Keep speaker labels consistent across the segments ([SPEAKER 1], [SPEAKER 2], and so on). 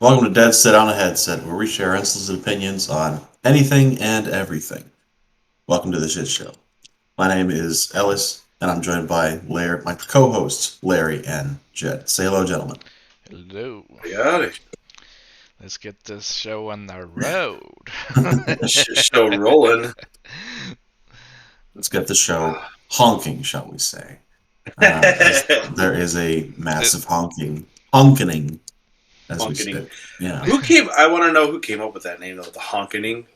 [SPEAKER 1] Welcome to Deadset on a Headset, where we share unsolicited opinions on anything and everything. Welcome to the shit show. My name is Ellis, and I'm joined by my co-hosts Larry and Jed. Say hello, gentlemen.
[SPEAKER 2] Hello.
[SPEAKER 3] Yeah,
[SPEAKER 2] Let's get this show on the road.
[SPEAKER 3] show rolling.
[SPEAKER 1] Let's get the show honking, shall we say? As there is a
[SPEAKER 2] The-
[SPEAKER 1] massive honking, as we
[SPEAKER 3] Honking.
[SPEAKER 1] say. Yeah,
[SPEAKER 3] Who came? I want to know who came up with that name though. The honking.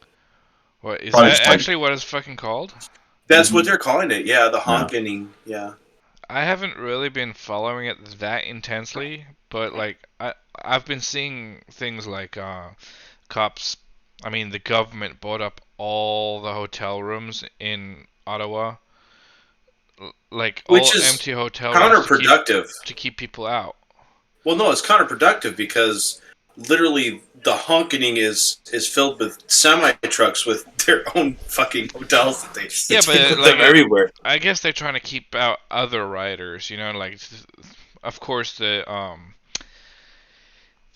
[SPEAKER 2] what is
[SPEAKER 1] probably
[SPEAKER 2] that
[SPEAKER 1] just like.
[SPEAKER 2] actually what it's fucking called?
[SPEAKER 3] That's what
[SPEAKER 1] Mhm.
[SPEAKER 3] they're calling it. Yeah, the
[SPEAKER 1] Yeah.
[SPEAKER 3] honking. Yeah.
[SPEAKER 2] I haven't really been following it that intensely, but I've been seeing things like cops. I mean, the government bought up all the hotel rooms in Ottawa, like
[SPEAKER 3] Which
[SPEAKER 2] all
[SPEAKER 3] is
[SPEAKER 2] empty hotel rooms
[SPEAKER 3] counterproductive.
[SPEAKER 2] to keep people out.
[SPEAKER 3] Well, no, it's counterproductive because literally the honking is filled with semi trucks with their own fucking hotels that they
[SPEAKER 2] Yeah,
[SPEAKER 3] take
[SPEAKER 2] but
[SPEAKER 3] with them everywhere.
[SPEAKER 2] I guess they're trying to keep out other riders, like of course the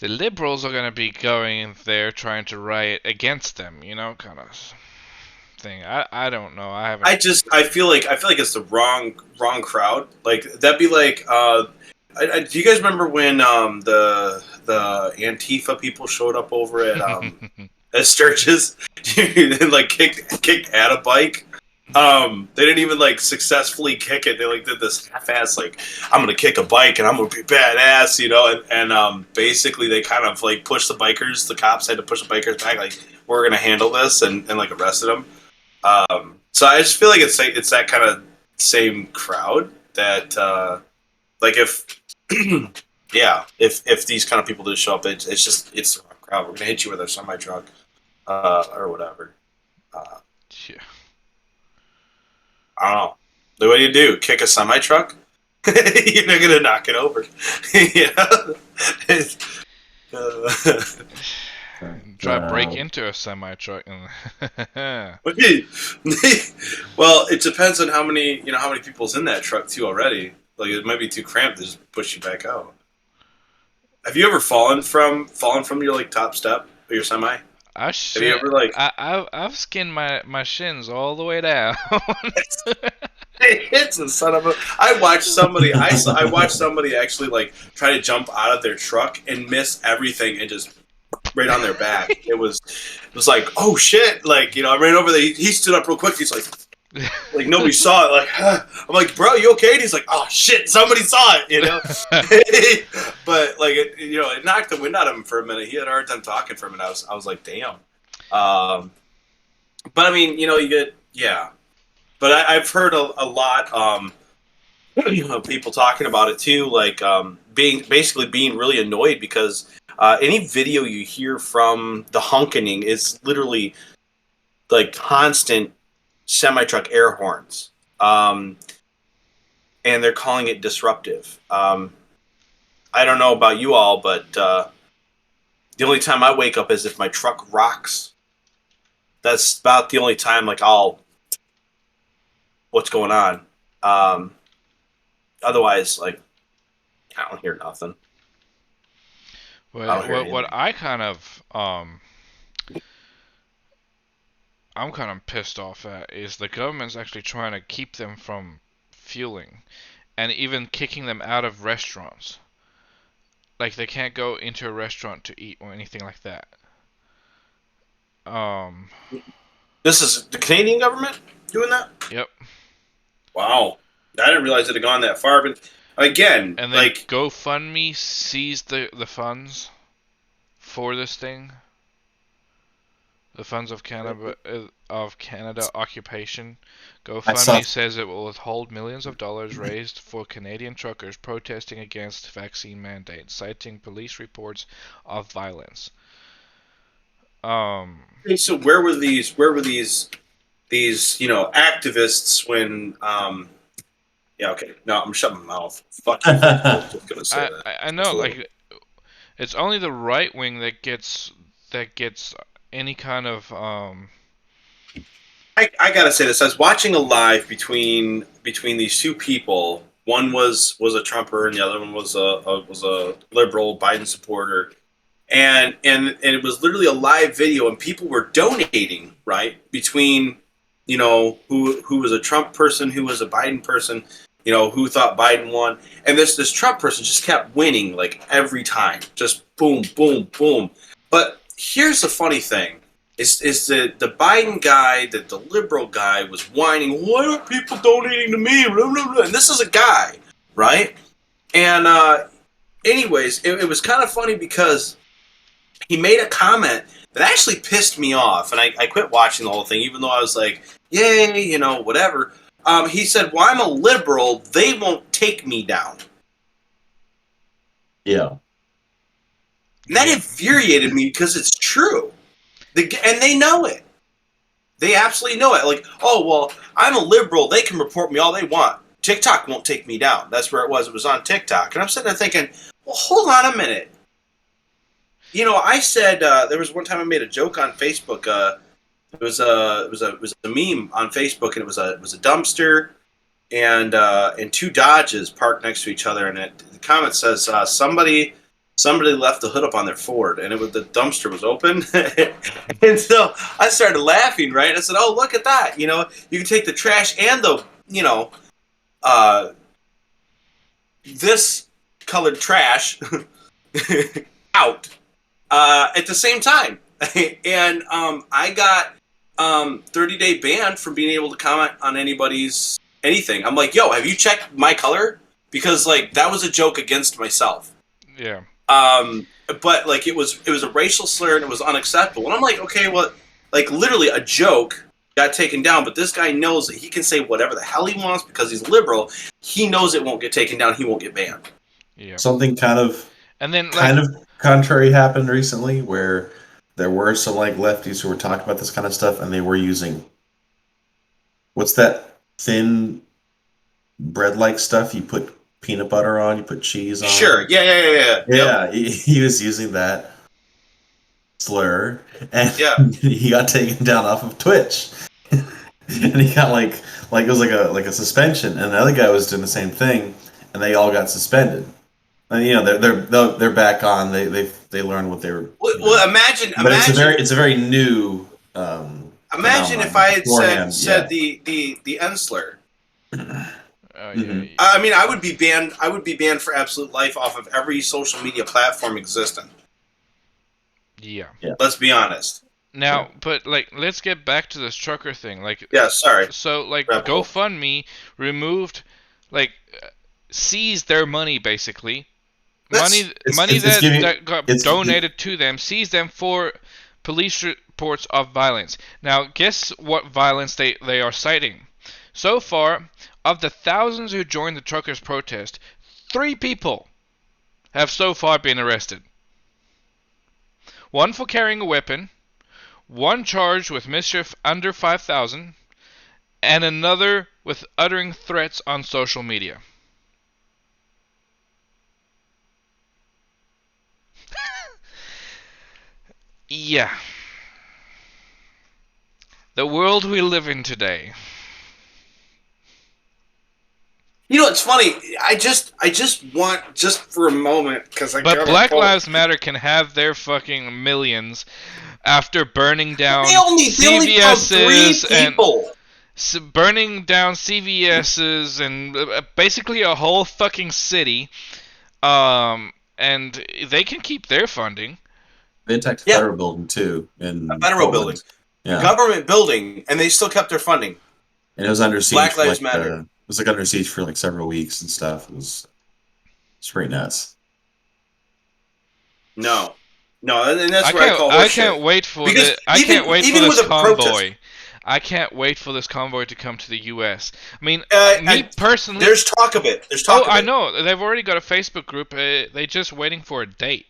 [SPEAKER 2] liberals are gonna be going in there trying to riot against them, kind of thing. I don't know. I haven't.
[SPEAKER 3] I feel like it's the wrong crowd. Like that'd be like do you guys remember when the Antifa people showed up over at Sturgis and like kicked at a bike? They didn't even like successfully kick it. They like did this half-ass like I'm gonna kick a bike and I'm gonna be badass, and basically they kind of like pushed the cops had to push the bikers back, like we're gonna handle this and like arrested them. So I just feel like it's that kind of same crowd that like if yeah, if these kind of people do show up, it's the wrong crowd. We're gonna hit you with our semi truck or whatever. Uh,
[SPEAKER 2] Yeah.
[SPEAKER 3] I don't know. What do you do? Kick a semi truck? You're not gonna knock it over. It's,
[SPEAKER 2] Try to break into a semi truck and
[SPEAKER 3] well, it depends on how many people's in that truck too already. Like it might be too cramped to just push you back out. Have you ever fallen from your like top step or your semi?
[SPEAKER 2] I
[SPEAKER 3] Have you
[SPEAKER 2] shit.
[SPEAKER 3] ever like
[SPEAKER 2] I've skinned my shins all the way down.
[SPEAKER 3] it's a son of a I watched somebody actually like try to jump out of their truck and miss everything and just right on their back. It was like, oh shit, like, I ran over there, he stood up real quick, he's like nobody saw it, like I'm like, bro, you okay? And he's like, oh shit, somebody saw it. But like it knocked the wind out of him for a minute. He had a hard time talking for a minute. I was like, damn. But I mean, you get, yeah. But I've heard a lot, people talking about it too, like being really annoyed because any video you hear from the honking is literally like constant semi truck air horns, and they're calling it disruptive. I don't know about you all, but the only time I wake up is if my truck rocks. That's about the only time like what's going on. Um, Otherwise, like I don't hear nothing. I don't
[SPEAKER 2] But
[SPEAKER 3] hear
[SPEAKER 2] what
[SPEAKER 3] anything.
[SPEAKER 2] I'm kind of pissed off at is the government's actually trying to keep them from fueling and even kicking them out of restaurants. Like they can't go into a restaurant to eat or anything like that. Um,
[SPEAKER 3] This is the Canadian government doing that.
[SPEAKER 2] yep.
[SPEAKER 3] Wow, I didn't realize it had gone that far. But again,
[SPEAKER 2] And then
[SPEAKER 3] like
[SPEAKER 2] GoFundMe seized the funds for this thing. The funds of Canada occupation.
[SPEAKER 1] I saw.
[SPEAKER 2] GoFundMe says it will withhold millions of dollars raised for Canadian truckers protesting against vaccine mandates, citing police reports of violence. Um,
[SPEAKER 3] okay, so where were these activists when yeah, okay, no, I'm shutting my mouth. Fuck you. I was just gonna say that.
[SPEAKER 2] I know, like it's only the right wing that gets any kind of
[SPEAKER 3] I gotta say this. I was watching a live between these two people. One was a Trumper, and the other one was a liberal Biden supporter. and it was literally a live video, and people were donating, right, between, you know, who was a Trump person, who was a Biden person, you know, who thought Biden won, and this Trump person just kept winning like every time, just boom, boom, boom. But here's the funny thing: is the Biden guy, the liberal guy, was whining, "Why are people donating to me?" Blah, blah, blah. And this is a guy, right? And anyways, it was kind of funny because he made a comment that actually pissed me off, and I quit watching the whole thing, even though I was like, "Yay," you know, whatever. He said, "Well, I'm a liberal. They won't take me down."
[SPEAKER 1] Yeah.
[SPEAKER 3] And that infuriated me because it's true, and they know it. They absolutely know it. Like, oh well, I'm a liberal. They can report me all they want. TikTok won't take me down. That's where it was. It was on TikTok, and I'm sitting there thinking, well, hold on a minute. You know, I said there was one time I made a joke on Facebook. It was a meme on Facebook, and it was a dumpster and two Dodges parked next to each other, and the comment says somebody left the hood up on their Ford, and the dumpster was open, and so I started laughing. Right, I said, "Oh, look at that! You know, you can take the trash and the this colored trash out." At the same time, and I got 30-day ban from being able to comment on anybody's anything. I'm like, yo, have you checked my color? Because like that was a joke against myself.
[SPEAKER 2] Yeah.
[SPEAKER 3] But like it was a racial slur and it was unacceptable. And I'm like, okay, well, like literally a joke got taken down, but this guy knows that he can say whatever the hell he wants because he's liberal. He knows it won't get taken down. He won't get banned.
[SPEAKER 2] Yeah.
[SPEAKER 1] Something kind of contrary happened recently where there were some like lefties who were talking about this kind of stuff, and they were using what's that thin bread-like stuff you put peanut butter on, you put cheese on.
[SPEAKER 3] Sure, yeah.
[SPEAKER 1] Yeah, he was using that slur, and he got taken down off of Twitch, and he got like it was like a suspension, and the other guy was doing the same thing, and they all got suspended. And you know they're back on. They learned what they were.
[SPEAKER 3] Well, imagine.
[SPEAKER 1] It's a very new.
[SPEAKER 3] Imagine if I had said the N slur. I mean, I would be banned. I would be banned for absolute life off of every social media platform existing.
[SPEAKER 2] Yeah.
[SPEAKER 3] Let's be honest.
[SPEAKER 2] Now, but like, let's get back to this trucker thing. Like,
[SPEAKER 3] yeah, sorry.
[SPEAKER 2] So, like, GoFundMe removed, like, seized their money basically. Money that got donated to them, seized them for police reports of violence. Now, guess what violence they are citing? So far, of the thousands who joined the truckers' protest, 3 people have so far been arrested. 1 for carrying a weapon, 1 charged with mischief under 5,000, and another with uttering threats on social media. Yeah. The world we live in today.
[SPEAKER 3] You know, it's funny. I just want, just for a moment, because
[SPEAKER 2] But Black Lives Matter can have their fucking millions after burning down CVS's and burning down CVS's and basically a whole fucking city. And they can keep their funding.
[SPEAKER 1] They attacked a federal building too, in
[SPEAKER 3] a federal building, government building, and they still kept their funding.
[SPEAKER 1] And it was under siege.
[SPEAKER 3] Black Lives Matter.
[SPEAKER 1] It was like under siege for like several weeks and stuff. It was pretty nuts.
[SPEAKER 3] No, and that's where I call horseshit.
[SPEAKER 2] I can't wait for this. I can't wait for this convoy. I can't wait for this convoy to come to the U.S. I mean, me personally,
[SPEAKER 3] there's talk of it.
[SPEAKER 2] I know they've already got a Facebook group. They're just waiting for a date.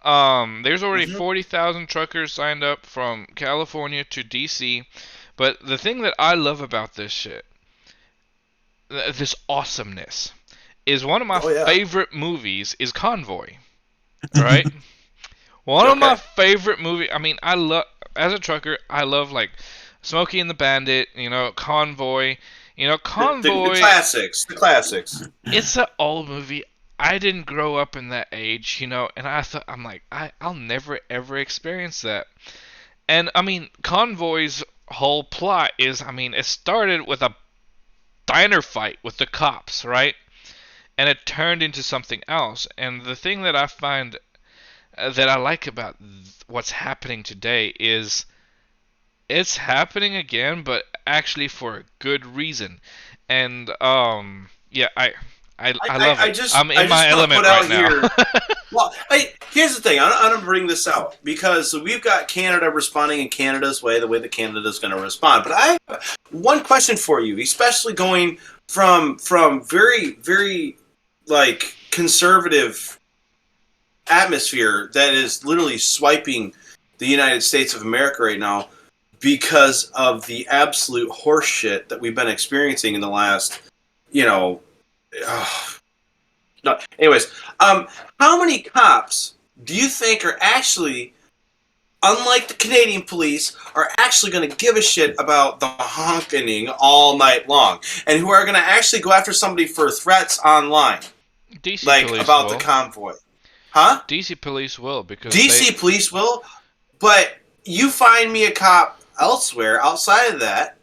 [SPEAKER 2] There's already 40,000 truckers signed up from California to DC. But the thing that I love about this shit, this awesomeness, is one of my favorite movies is Convoy. Right? One of my favorite movies. I mean, I love, as a trucker, I love like Smokey and the Bandit, you know, Convoy. You know, Convoy.
[SPEAKER 3] The classics.
[SPEAKER 2] It's an old movie. I didn't grow up in that age, you know, and I'm like, I'll never ever experience that. And I mean, Convoy's whole plot is, I mean, it started with a diner fight with the cops, right? And it turned into something else. And the thing that I find that I like about what's happening today is it's happening again, but actually for a good reason. And yeah, I love it. I'm
[SPEAKER 3] I
[SPEAKER 2] in my
[SPEAKER 3] just want to
[SPEAKER 2] element
[SPEAKER 3] put
[SPEAKER 2] right
[SPEAKER 3] out
[SPEAKER 2] now.
[SPEAKER 3] here. Well, here's the thing. I'm going to bring this out because we've got Canada responding in Canada's way, the way that Canada's going to respond. But I have one question for you, especially going from very very like conservative atmosphere that is literally swiping the United States of America right now because of the absolute horseshit that we've been experiencing in the last, you know. No. Anyways, how many cops do you think are actually, unlike the Canadian police, are actually going to give a shit about the honking all night long, and who are going to actually go after somebody for threats online,
[SPEAKER 2] DC
[SPEAKER 3] like
[SPEAKER 2] police
[SPEAKER 3] about the
[SPEAKER 2] will.
[SPEAKER 3] convoy? Huh?
[SPEAKER 2] DC police will because they.
[SPEAKER 3] DC police will, but you find me a cop elsewhere outside of that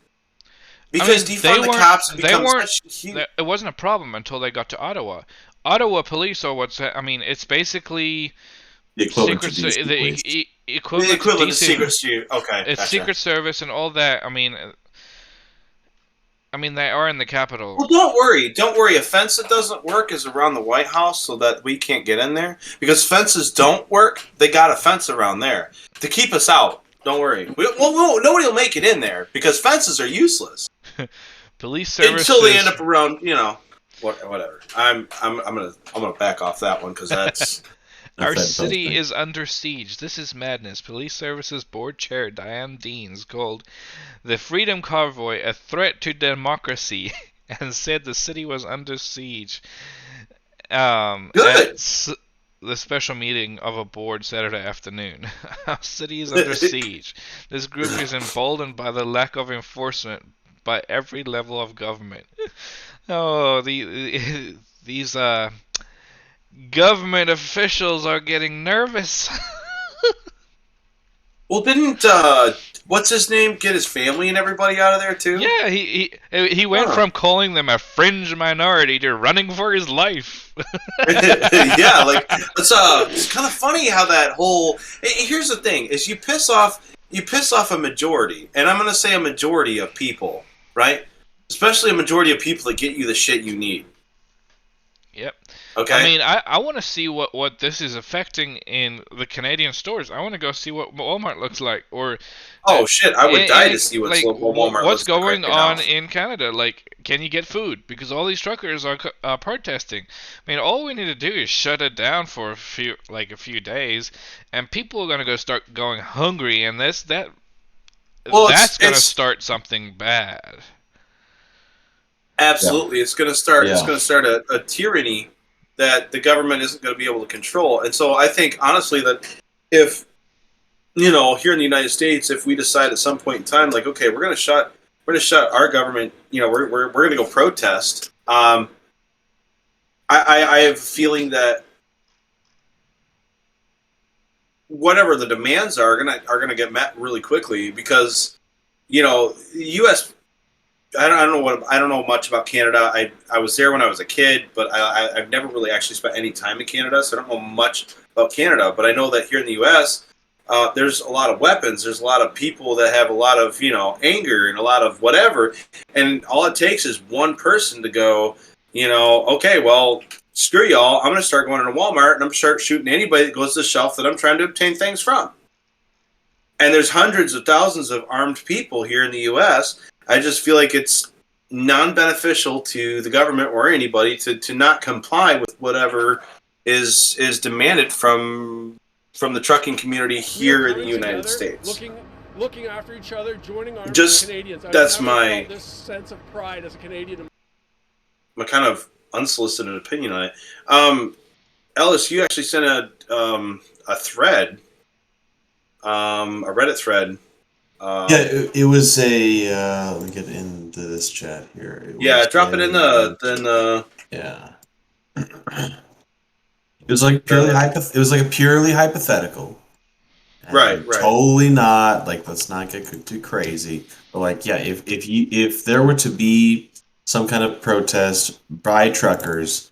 [SPEAKER 2] I
[SPEAKER 3] because
[SPEAKER 2] mean, they
[SPEAKER 3] defund the
[SPEAKER 2] weren't.
[SPEAKER 3] cops has
[SPEAKER 2] They
[SPEAKER 3] become
[SPEAKER 2] weren't.
[SPEAKER 3] such a huge.
[SPEAKER 2] It wasn't a problem until they got to Ottawa. Ottawa police are what's. I mean, it's basically
[SPEAKER 1] The equivalent to DC police.
[SPEAKER 2] the
[SPEAKER 3] The
[SPEAKER 2] equivalent to
[SPEAKER 3] equivalent to
[SPEAKER 2] DC.
[SPEAKER 3] Secret Service. Okay,
[SPEAKER 2] It's
[SPEAKER 3] gotcha.
[SPEAKER 2] Secret Service and all that. I mean, they are in the capital.
[SPEAKER 3] Well, don't worry. Don't worry. A fence that doesn't work is around the White House so that we can't get in there. Because fences don't work, they got a fence around there to keep us out. Don't worry. Nobody will make it in there because fences are useless
[SPEAKER 2] Police services.
[SPEAKER 3] until they end up around. Whatever. I'm gonna back off that one because that's.
[SPEAKER 2] Our city is under siege. This is madness. Police Services Board Chair Diane Deans called the Freedom Convoy a threat to democracy and said the city was under siege.
[SPEAKER 3] Good.
[SPEAKER 2] At the special meeting of a board Saturday afternoon. Our city is under siege. This group is emboldened by the lack of enforcement by every level of government. Oh, these government officials are getting nervous.
[SPEAKER 3] Well, didn't what's his name get his family and everybody out of there too?
[SPEAKER 2] Yeah, he went from calling them a fringe minority to running for his life.
[SPEAKER 3] Yeah, like it's kind of funny how that whole. Here's the thing: is you piss off a majority, and I'm gonna say a majority of people, right? Especially a majority of people that get you the shit you need.
[SPEAKER 2] Yep.
[SPEAKER 3] Okay.
[SPEAKER 2] I mean, I want to see what this is affecting in the Canadian stores. I want to go see what Walmart looks like, or
[SPEAKER 3] shit! I would die to see what's Walmart
[SPEAKER 2] what's
[SPEAKER 3] looks like
[SPEAKER 2] going
[SPEAKER 3] right
[SPEAKER 2] on
[SPEAKER 3] now.
[SPEAKER 2] in Canada. Like, can you get food? Because all these truckers are protesting. I mean, all we need to do is shut it down for a few days, and people are gonna go start going hungry, and that's gonna start something bad.
[SPEAKER 3] Absolutely, it's going to start.
[SPEAKER 1] Yeah.
[SPEAKER 3] It's going to start a tyranny that the government isn't going to be able to control. And so, I think honestly that if here in the United States, if we decide at some point in time, like, okay, we're going to shut our government. We're going to go protest. I have a feeling that whatever the demands are going to get met really quickly because the U.S. I don't know much about Canada. I was there when I was a kid, but I've never really actually spent any time in Canada, so I don't know much about Canada. But I know that here in the U.S., there's a lot of weapons. There's a lot of people that have a lot of anger and a lot of whatever, and all it takes is one person to go, okay, well, screw y'all. I'm going to start going into Walmart and I'm going to start shooting anybody that goes to the shelf that I'm trying to obtain things from. And there's hundreds of thousands of armed people here in the U.S. I just feel like it's non-beneficial to the government or anybody to not comply with whatever is demanded from the trucking community here in the United States.
[SPEAKER 4] Looking after each other, joining arms
[SPEAKER 3] Just
[SPEAKER 4] with Canadians.
[SPEAKER 3] that's my
[SPEAKER 4] this sense of pride as a Canadian.
[SPEAKER 3] My kind of unsolicited opinion on it. Ellis, you actually sent a thread, a Reddit thread.
[SPEAKER 1] It was a. Let me get into this chat here.
[SPEAKER 3] Drop it in the.
[SPEAKER 1] Yeah. It was like it was like a purely hypothetical,
[SPEAKER 3] Right,
[SPEAKER 1] and
[SPEAKER 3] right.
[SPEAKER 1] totally not like let's not get too crazy. But like, yeah, if there were to be some kind of protest by truckers,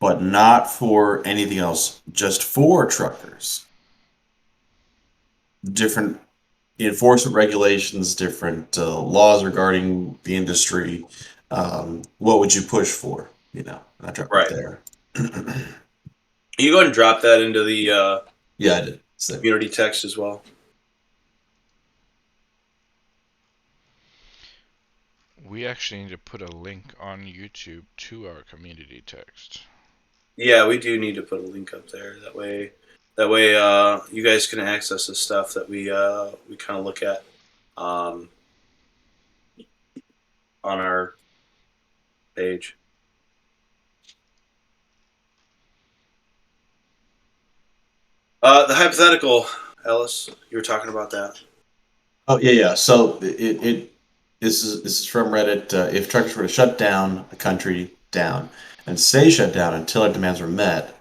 [SPEAKER 1] but not for anything else, just for truckers, different enforcement regulations, different laws regarding the industry. What would you push for? You know, I drop it
[SPEAKER 3] Right.
[SPEAKER 1] there.
[SPEAKER 3] You go ahead and drop that into the
[SPEAKER 1] Yeah, I did. So,
[SPEAKER 3] community text as well.
[SPEAKER 2] We actually need to put a link on YouTube to our community text.
[SPEAKER 3] Yeah, we do need to put a link up there. That way, you guys can access the stuff that we kind of look at on our page. The hypothetical, Ellis, you were talking about that.
[SPEAKER 1] oh yeah, yeah. So this is from Reddit. If truckers were to shut down a country down and stay shut down until our demands were met,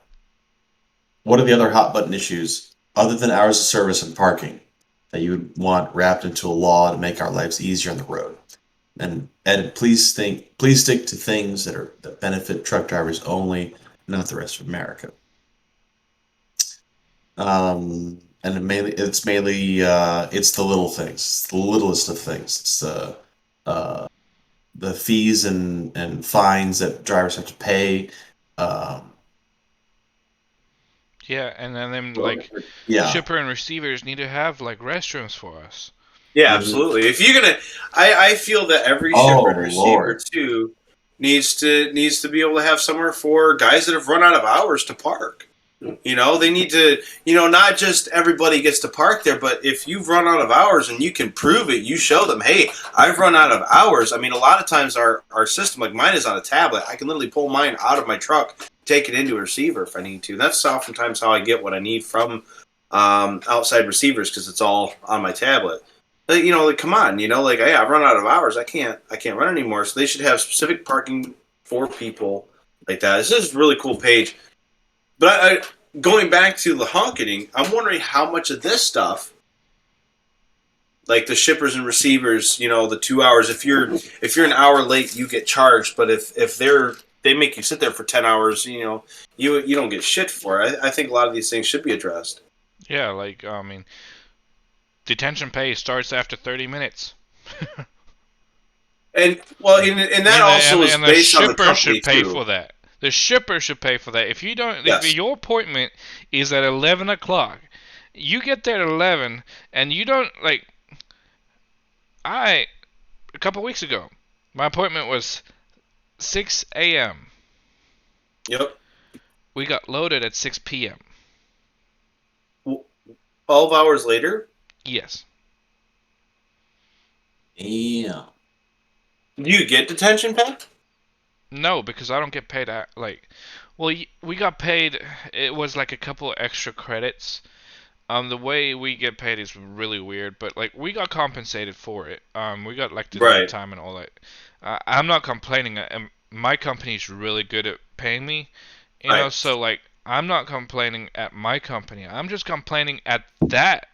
[SPEAKER 1] what are the other hot button issues other than hours of service and parking that you would want wrapped into a law to make our lives easier on the road? And Ed, please stick to things that benefit truck drivers only, not the rest of America. And it's the little things, it's the littlest of things. It's the fees and fines that drivers have to pay. Um,
[SPEAKER 2] Yeah, and then
[SPEAKER 1] or-
[SPEAKER 2] like
[SPEAKER 1] yeah.
[SPEAKER 2] shipper and receivers need to have like restrooms for us.
[SPEAKER 3] Yeah,
[SPEAKER 1] Mhm.
[SPEAKER 3] absolutely. If you're gonna, I feel that every shipper and
[SPEAKER 1] Oh
[SPEAKER 3] receiver
[SPEAKER 1] Lord.
[SPEAKER 3] too needs to be able to have somewhere for guys that have run out of hours to park. They need to, not just everybody gets to park there, but if you've run out of hours and you can prove it, you show them, hey, I've run out of hours. I mean, a lot of times our system, like mine is on a tablet. I can literally pull mine out of my truck, take it into a receiver if I need to. That's oftentimes how I get what I need from outside receivers because it's all on my tablet. But, like come on, like hey, I've run out of hours. I can't run anymore. So they should have specific parking for people like that. This is a really cool page. But going back to the honking, I'm wondering how much of this stuff, like the shippers and receivers, the 2 hours. If you're an hour late, you get charged. But if they make you sit there for 10 hours, you don't get shit for it. I think a lot of these things should be addressed.
[SPEAKER 2] Yeah, like I mean, detention pay starts after 30 minutes.
[SPEAKER 3] And well, and that also is
[SPEAKER 2] And the
[SPEAKER 3] based on the
[SPEAKER 2] shipper
[SPEAKER 3] company
[SPEAKER 2] should pay
[SPEAKER 3] too.
[SPEAKER 2] for that. The shipper should pay for that. If you don't, if
[SPEAKER 3] Yes.
[SPEAKER 2] your appointment is at 11 o'clock, you get there at 11, and you don't like. A couple weeks ago, my appointment was 6 a.m.
[SPEAKER 3] Yep.
[SPEAKER 2] We got loaded at 6 p.m.
[SPEAKER 3] 12 hours later.
[SPEAKER 2] Yes.
[SPEAKER 1] Yeah.
[SPEAKER 3] Do you get detention pay?
[SPEAKER 2] No, because I don't get paid at like. Well, we got paid. It was like a couple of extra credits. The way we get paid is really weird, but like we got compensated for it. We got like delayed
[SPEAKER 3] Right.
[SPEAKER 2] time and all that. I'm not complaining. My company's really good at paying me,
[SPEAKER 3] Right.
[SPEAKER 2] So like I'm not complaining at my company. I'm just complaining at that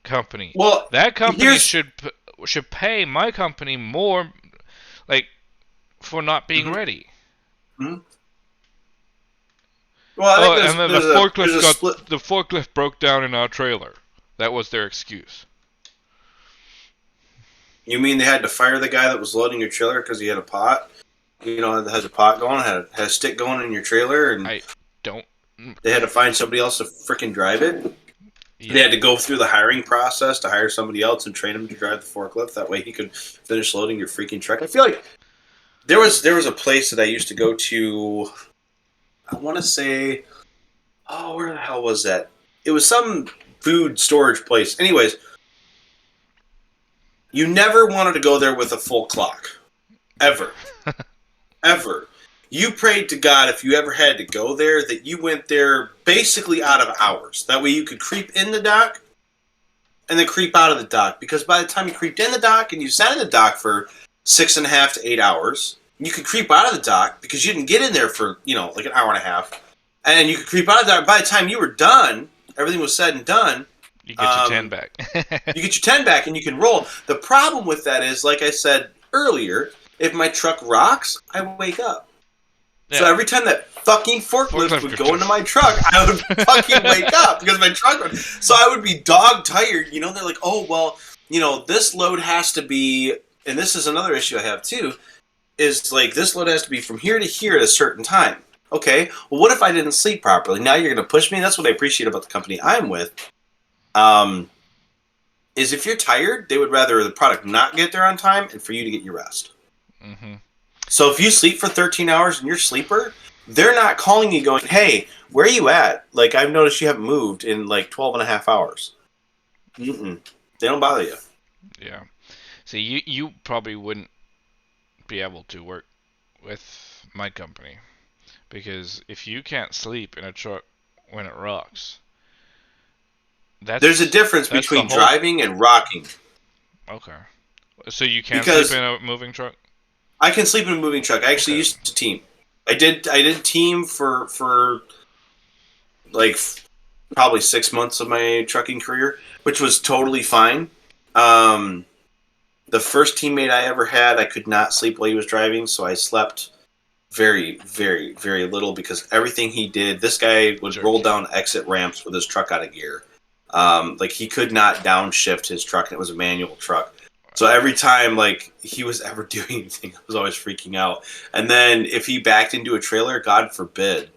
[SPEAKER 2] company.
[SPEAKER 3] Well,
[SPEAKER 2] That company
[SPEAKER 3] here's.
[SPEAKER 2] should pay my company more, like for not being
[SPEAKER 3] Mhm,
[SPEAKER 2] ready.
[SPEAKER 3] mhm. Well, I think
[SPEAKER 2] Oh,
[SPEAKER 3] there's
[SPEAKER 2] and then
[SPEAKER 3] there's a there's a split.
[SPEAKER 2] the forklift broke down in our trailer. That was their excuse.
[SPEAKER 3] You mean they had to fire the guy that was loading your trailer because he had a pot? That has a pot going, had a stick going in your trailer, and
[SPEAKER 2] I don't.
[SPEAKER 3] they had to find somebody else to freaking drive it. They had to go through the hiring process to hire somebody else and train him to drive the forklift. That way he could finish loading your freaking truck. I feel like there was a place that I used to go to. I want to say, oh, where the hell was that? It was some food storage place. Anyways, you never wanted to go there with a full clock, ever, ever. You prayed to God if you ever had to go there that you went there basically out of hours. That way you could creep in the dock and then creep out of the dock. Because by the time you creeped in the dock and you sat in the dock for 6.5 to 8 hours, you could creep out of the dock because you didn't get in there for, like an hour and a half. and you could creep out of there. By the time you were done, everything was said and done.
[SPEAKER 2] You get your 10 back.
[SPEAKER 3] You get your 10 back and you can roll. The problem with that is, like I said earlier, if my truck rocks, I wake up. Yeah. So every time that fucking forklift would go into my truck, I would fucking wake up because my truck would. So I would be dog tired. You know, they're like, oh, well, you know, this load has to be, and this is another issue I have too, is like this load has to be from here to here at a certain time. Okay, well, what if I didn't sleep properly? Now you're going to push me? That's what I appreciate about the company I'm with. Is if you're tired, they would rather the product not get there on time and for you to get your rest.
[SPEAKER 2] Mm-hmm.
[SPEAKER 3] So if you sleep for 13 hours and you're a sleeper, they're not calling you going, hey, where are you at? Like, I've noticed you haven't moved in like 12 and a half hours. Mm-mm. They don't bother you.
[SPEAKER 2] Yeah. See, you probably wouldn't be able to work with my company because if you can't sleep in a truck when it rocks,
[SPEAKER 3] there's a difference between driving and rocking.
[SPEAKER 2] Okay. So you can't sleep in a moving truck?
[SPEAKER 3] I can sleep in a moving truck. I actually used to team. I did team for like probably 6 months of my trucking career, which was totally fine. The first teammate I ever had, I could not sleep while he was driving, so I slept very, very, very little because everything he did, this guy would roll down exit ramps with his truck out of gear. Like he could not downshift his truck, and it was a manual truck. So every time like he was ever doing anything, I was always freaking out. And then if he backed into a trailer, God forbid,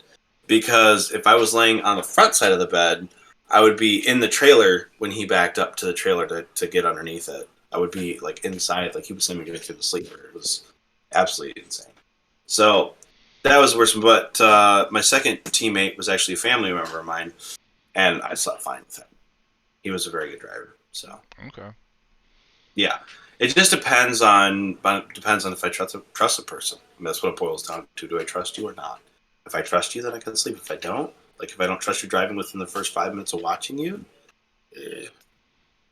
[SPEAKER 3] because if I was laying on the front side of the bed, I would be in the trailer when he backed up to the trailer to get underneath it. I would be like inside, like he was sending me through the sleeper. It was absolutely insane. So that was worse. But my second teammate was actually a family member of mine, and I slept fine with him. He was a very good driver. So
[SPEAKER 2] okay,
[SPEAKER 3] yeah, it just depends on if I trust a person. I mean, that's what it boils down to. Do I trust you or not? If I trust you, then I can sleep. If I don't, like if I don't trust you driving within the first 5 minutes of watching you,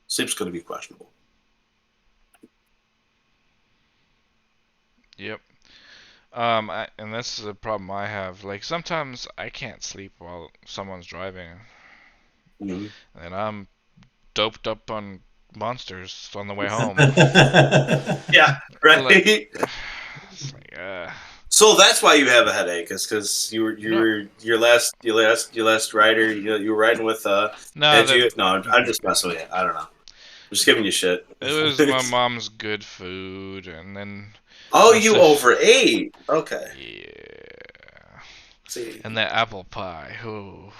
[SPEAKER 3] sleep's going to be questionable.
[SPEAKER 2] Yep. And this is a problem I have. Like sometimes I can't sleep while someone's driving, and I'm doped up on monsters on the way home.
[SPEAKER 3] Yeah, right.
[SPEAKER 2] Like,
[SPEAKER 3] so that's why you have a headache, is because your last rider. You were riding with No, I'm just messing with you. I don't know. I'm just giving you shit.
[SPEAKER 2] It was my mom's good food, and then.
[SPEAKER 3] Oh, you overate. Okay.
[SPEAKER 2] Yeah.
[SPEAKER 3] See.
[SPEAKER 2] And that apple pie. Ooh.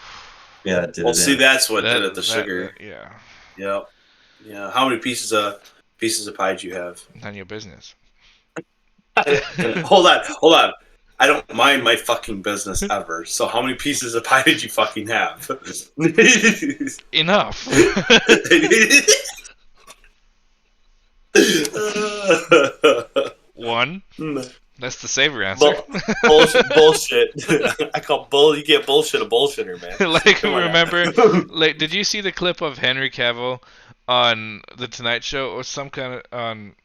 [SPEAKER 1] Yeah.
[SPEAKER 3] See, that's what did it. The sugar.
[SPEAKER 2] Yeah.
[SPEAKER 3] Yep. Yeah. How many pieces of pie do you have?
[SPEAKER 2] None of your business.
[SPEAKER 3] Hold on. I don't mind my fucking business ever. So how many pieces of pie did you fucking have?
[SPEAKER 2] Enough. One. That's the savory answer.
[SPEAKER 3] Bullshit. I call you get bullshit a bullshitter, man.
[SPEAKER 2] Like, remember, like, did you see the clip of Henry Cavill on the Tonight Show or some kind of on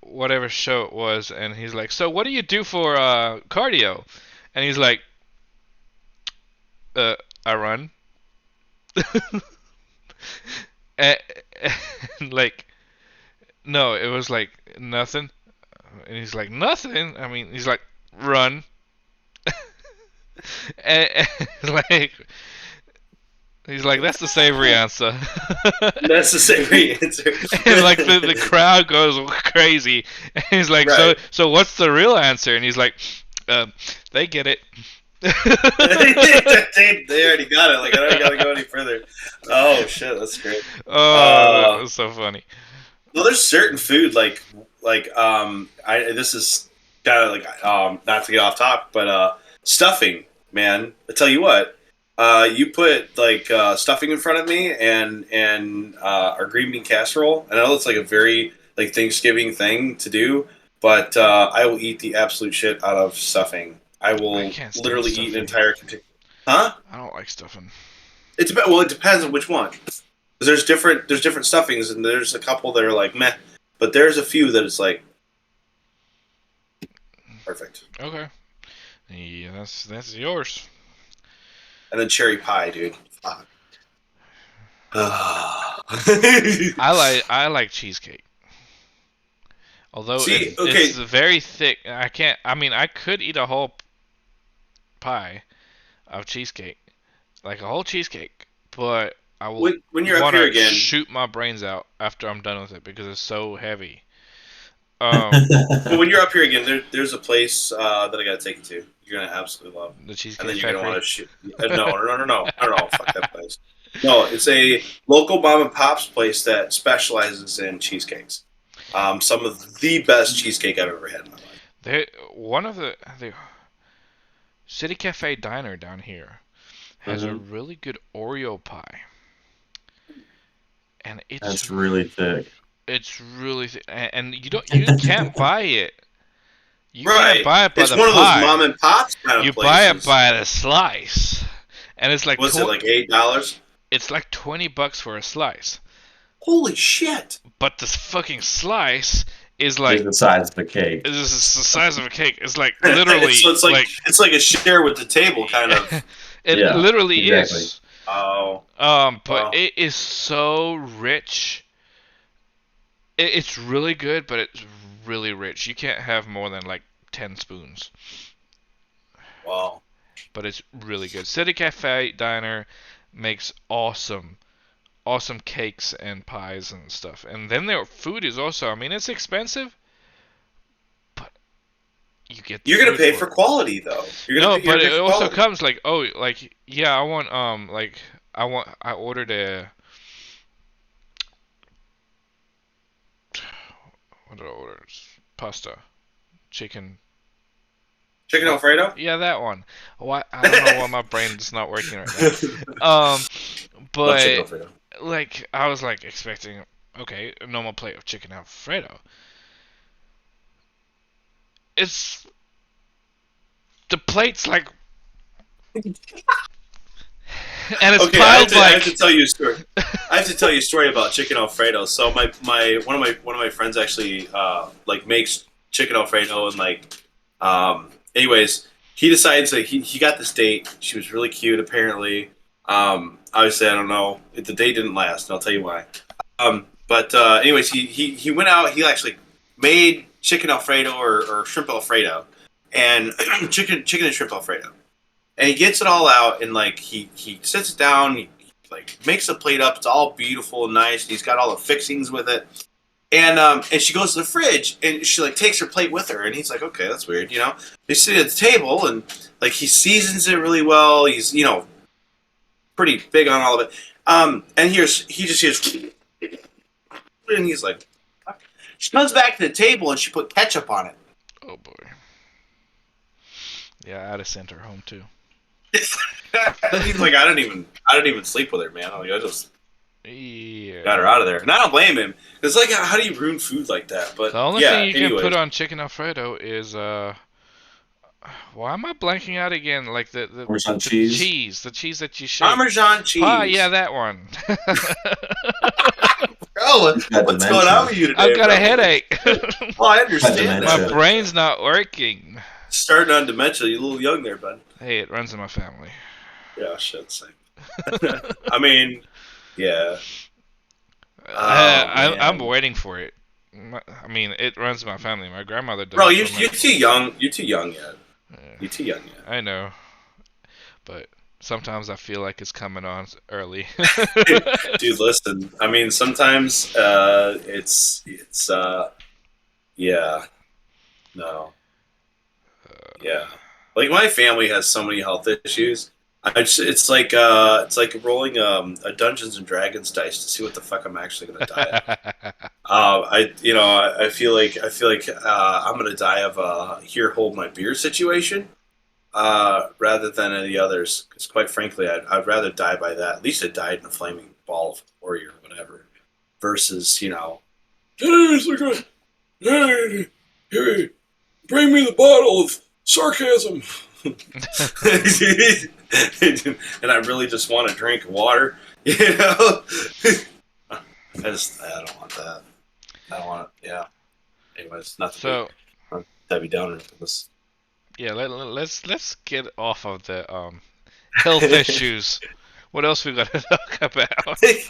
[SPEAKER 2] whatever show it was, and he's like, "So what do you do for cardio?" And he's like, "I run." and, like, no, it was like nothing. And he's like, nothing? I mean, he's like, run. and like, he's like, that's the savory answer.
[SPEAKER 3] That's the savory answer.
[SPEAKER 2] And like the crowd goes crazy. And he's like, right. So what's the real answer? And he's like, they get it.
[SPEAKER 3] They already got it. Like, I don't gotta go any further. Oh shit, that's great.
[SPEAKER 2] Oh, that was so funny.
[SPEAKER 3] Well, there's certain food like this is kind of like not to get off topic, but stuffing, man. I tell you what, you put like stuffing in front of me and our green bean casserole. I know it's like a very like Thanksgiving thing to do, but I will eat the absolute shit out of stuffing. I will literally eat an entire container. Huh?
[SPEAKER 2] I don't like stuffing.
[SPEAKER 3] It depends on which one. There's different stuffings, and there's a couple that are like meh, but there's a few that it's like perfect.
[SPEAKER 2] Okay. Yeah, that's yours.
[SPEAKER 3] And then cherry pie, dude. Fuck.
[SPEAKER 2] I like cheesecake. Although
[SPEAKER 3] See,
[SPEAKER 2] it's
[SPEAKER 3] okay,
[SPEAKER 2] very thick. I can't. I mean, I could eat a whole pie of cheesecake, like a whole cheesecake, but I will
[SPEAKER 3] when you're up
[SPEAKER 2] want
[SPEAKER 3] here
[SPEAKER 2] to
[SPEAKER 3] again,
[SPEAKER 2] shoot my brains out after I'm done with it because it's so heavy.
[SPEAKER 3] well, when you're up here again, there's a place that I gotta take you to. You're gonna absolutely love,
[SPEAKER 2] The
[SPEAKER 3] and
[SPEAKER 2] Cheesecake
[SPEAKER 3] then you're gonna want
[SPEAKER 2] Factory.
[SPEAKER 3] to shoot. No, fuck that place. No, it's a local mom and pop's place that specializes in cheesecakes. Some of the best cheesecake I've ever had in my life.
[SPEAKER 2] One of the City Cafe Diner down here has a
[SPEAKER 3] Mm-hmm.
[SPEAKER 2] really good Oreo pie, and
[SPEAKER 1] That's really thick.
[SPEAKER 2] it's really and you can't buy it. You can't
[SPEAKER 3] Right,
[SPEAKER 2] buy it by
[SPEAKER 3] it's
[SPEAKER 2] the
[SPEAKER 3] one of those
[SPEAKER 2] pie.
[SPEAKER 3] mom and pops kind of
[SPEAKER 2] You buy it
[SPEAKER 3] places.
[SPEAKER 2] by the slice, and it's like
[SPEAKER 3] Was it like $8?
[SPEAKER 2] it's like $20 for a slice.
[SPEAKER 3] Holy shit!
[SPEAKER 2] But this fucking slice is
[SPEAKER 1] It's
[SPEAKER 2] like
[SPEAKER 1] the size of the cake.
[SPEAKER 2] this is the size of a cake. It's like literally
[SPEAKER 3] So it's like a share with the table kind of.
[SPEAKER 2] it
[SPEAKER 1] Yeah,
[SPEAKER 2] literally
[SPEAKER 1] exactly.
[SPEAKER 2] is.
[SPEAKER 3] Oh,
[SPEAKER 2] But
[SPEAKER 3] well.
[SPEAKER 2] it is so rich. It's really good, but it's really rich. You can't have more than like 10 spoons.
[SPEAKER 3] Wow.
[SPEAKER 2] But it's really good. City Cafe Diner makes awesome cakes and pies and stuff. And then their food is also, I mean, it's expensive, but you get the
[SPEAKER 3] You're gonna
[SPEAKER 2] food
[SPEAKER 3] pay
[SPEAKER 2] for
[SPEAKER 3] for
[SPEAKER 2] it.
[SPEAKER 3] quality though.
[SPEAKER 2] No,
[SPEAKER 3] You're
[SPEAKER 2] but
[SPEAKER 3] gonna pay
[SPEAKER 2] it
[SPEAKER 3] for
[SPEAKER 2] also
[SPEAKER 3] quality.
[SPEAKER 2] comes like, oh, like yeah, I ordered a what did I order? Pasta, chicken.
[SPEAKER 3] Chicken
[SPEAKER 2] What?
[SPEAKER 3] Alfredo.
[SPEAKER 2] Yeah, that one. Why? I don't know why my brain's not working right now.
[SPEAKER 3] Love chicken
[SPEAKER 2] But
[SPEAKER 3] Alfredo.
[SPEAKER 2] like I was like expecting, okay, a normal plate of chicken Alfredo. It's the plate's like, and it's
[SPEAKER 3] Okay,
[SPEAKER 2] piled
[SPEAKER 3] I have to
[SPEAKER 2] like.
[SPEAKER 3] tell you a story. I have to tell you a story about chicken Alfredo. So one of my friends actually like makes chicken Alfredo and like anyways, he decides that he got this date. She was really cute apparently. Obviously I don't know. The date didn't last, and I'll tell you why. But anyways, he went out. He actually made chicken Alfredo or shrimp Alfredo, and chicken and shrimp Alfredo. And he gets it all out, and like he sits it down. He like makes a plate up. It's all beautiful and nice. And he's got all the fixings with it. And she goes to the fridge, and she like takes her plate with her. And he's like, okay, that's weird, you know. They sit at the table, and like he seasons it really well. He's pretty big on all of it. And he just hears, and he's like, fuck. She comes back to the table, and she put ketchup on it.
[SPEAKER 2] Oh boy. Yeah, I'd have sent her home too.
[SPEAKER 3] He's like, I didn't even sleep with her, man. Like, I just
[SPEAKER 2] Yeah.
[SPEAKER 3] got her out of there, and I don't blame him. It's like, how do you ruin food like that? But
[SPEAKER 2] The only
[SPEAKER 3] yeah,
[SPEAKER 2] thing you can
[SPEAKER 3] anyways,
[SPEAKER 2] put on chicken Alfredo is why am I blanking out again? Like
[SPEAKER 1] Parmesan
[SPEAKER 2] the
[SPEAKER 1] cheese.
[SPEAKER 2] the cheese that you shake.
[SPEAKER 3] Parmesan cheese.
[SPEAKER 2] Ah, yeah, that one.
[SPEAKER 3] Bro,
[SPEAKER 1] Got
[SPEAKER 3] what's
[SPEAKER 1] dementia.
[SPEAKER 3] going on with you today?
[SPEAKER 2] I've got
[SPEAKER 3] bro?
[SPEAKER 2] a headache.
[SPEAKER 3] Well, I understand
[SPEAKER 1] dementia.
[SPEAKER 2] My
[SPEAKER 3] that.
[SPEAKER 2] brain's not working.
[SPEAKER 3] Starting on dementia, you're a little young there, bud.
[SPEAKER 2] Hey, it runs in my family.
[SPEAKER 3] Yeah, shit. Same. I mean, yeah.
[SPEAKER 2] I'm
[SPEAKER 1] man.
[SPEAKER 2] waiting for it. I mean, it runs in my family. My grandmother does.
[SPEAKER 3] Bro,
[SPEAKER 2] it
[SPEAKER 3] you're
[SPEAKER 2] from, like,
[SPEAKER 3] too young. You're too young yet.
[SPEAKER 2] yeah,
[SPEAKER 3] You're too young yet.
[SPEAKER 2] I know, but sometimes I feel like it's coming on early.
[SPEAKER 3] Dude, listen. I mean, sometimes yeah, no, yeah. Like my family has so many health issues. It's like rolling a Dungeons and Dragons dice to see what the fuck I'm actually gonna die of. I feel like I'm gonna die of a here hold my beer situation rather than any others. Because quite frankly, I'd rather die by that. At least I died in a flaming ball of warrior or whatever. Versus hey, hey, bring me the bottle of sarcasm. And I really just want to drink water, you know. I don't want that. I don't want it. Yeah. Anyways, not to
[SPEAKER 2] So
[SPEAKER 3] be Debbie Downer. This.
[SPEAKER 2] yeah, let's get off of the Health issues. What else we got to talk about?
[SPEAKER 1] Do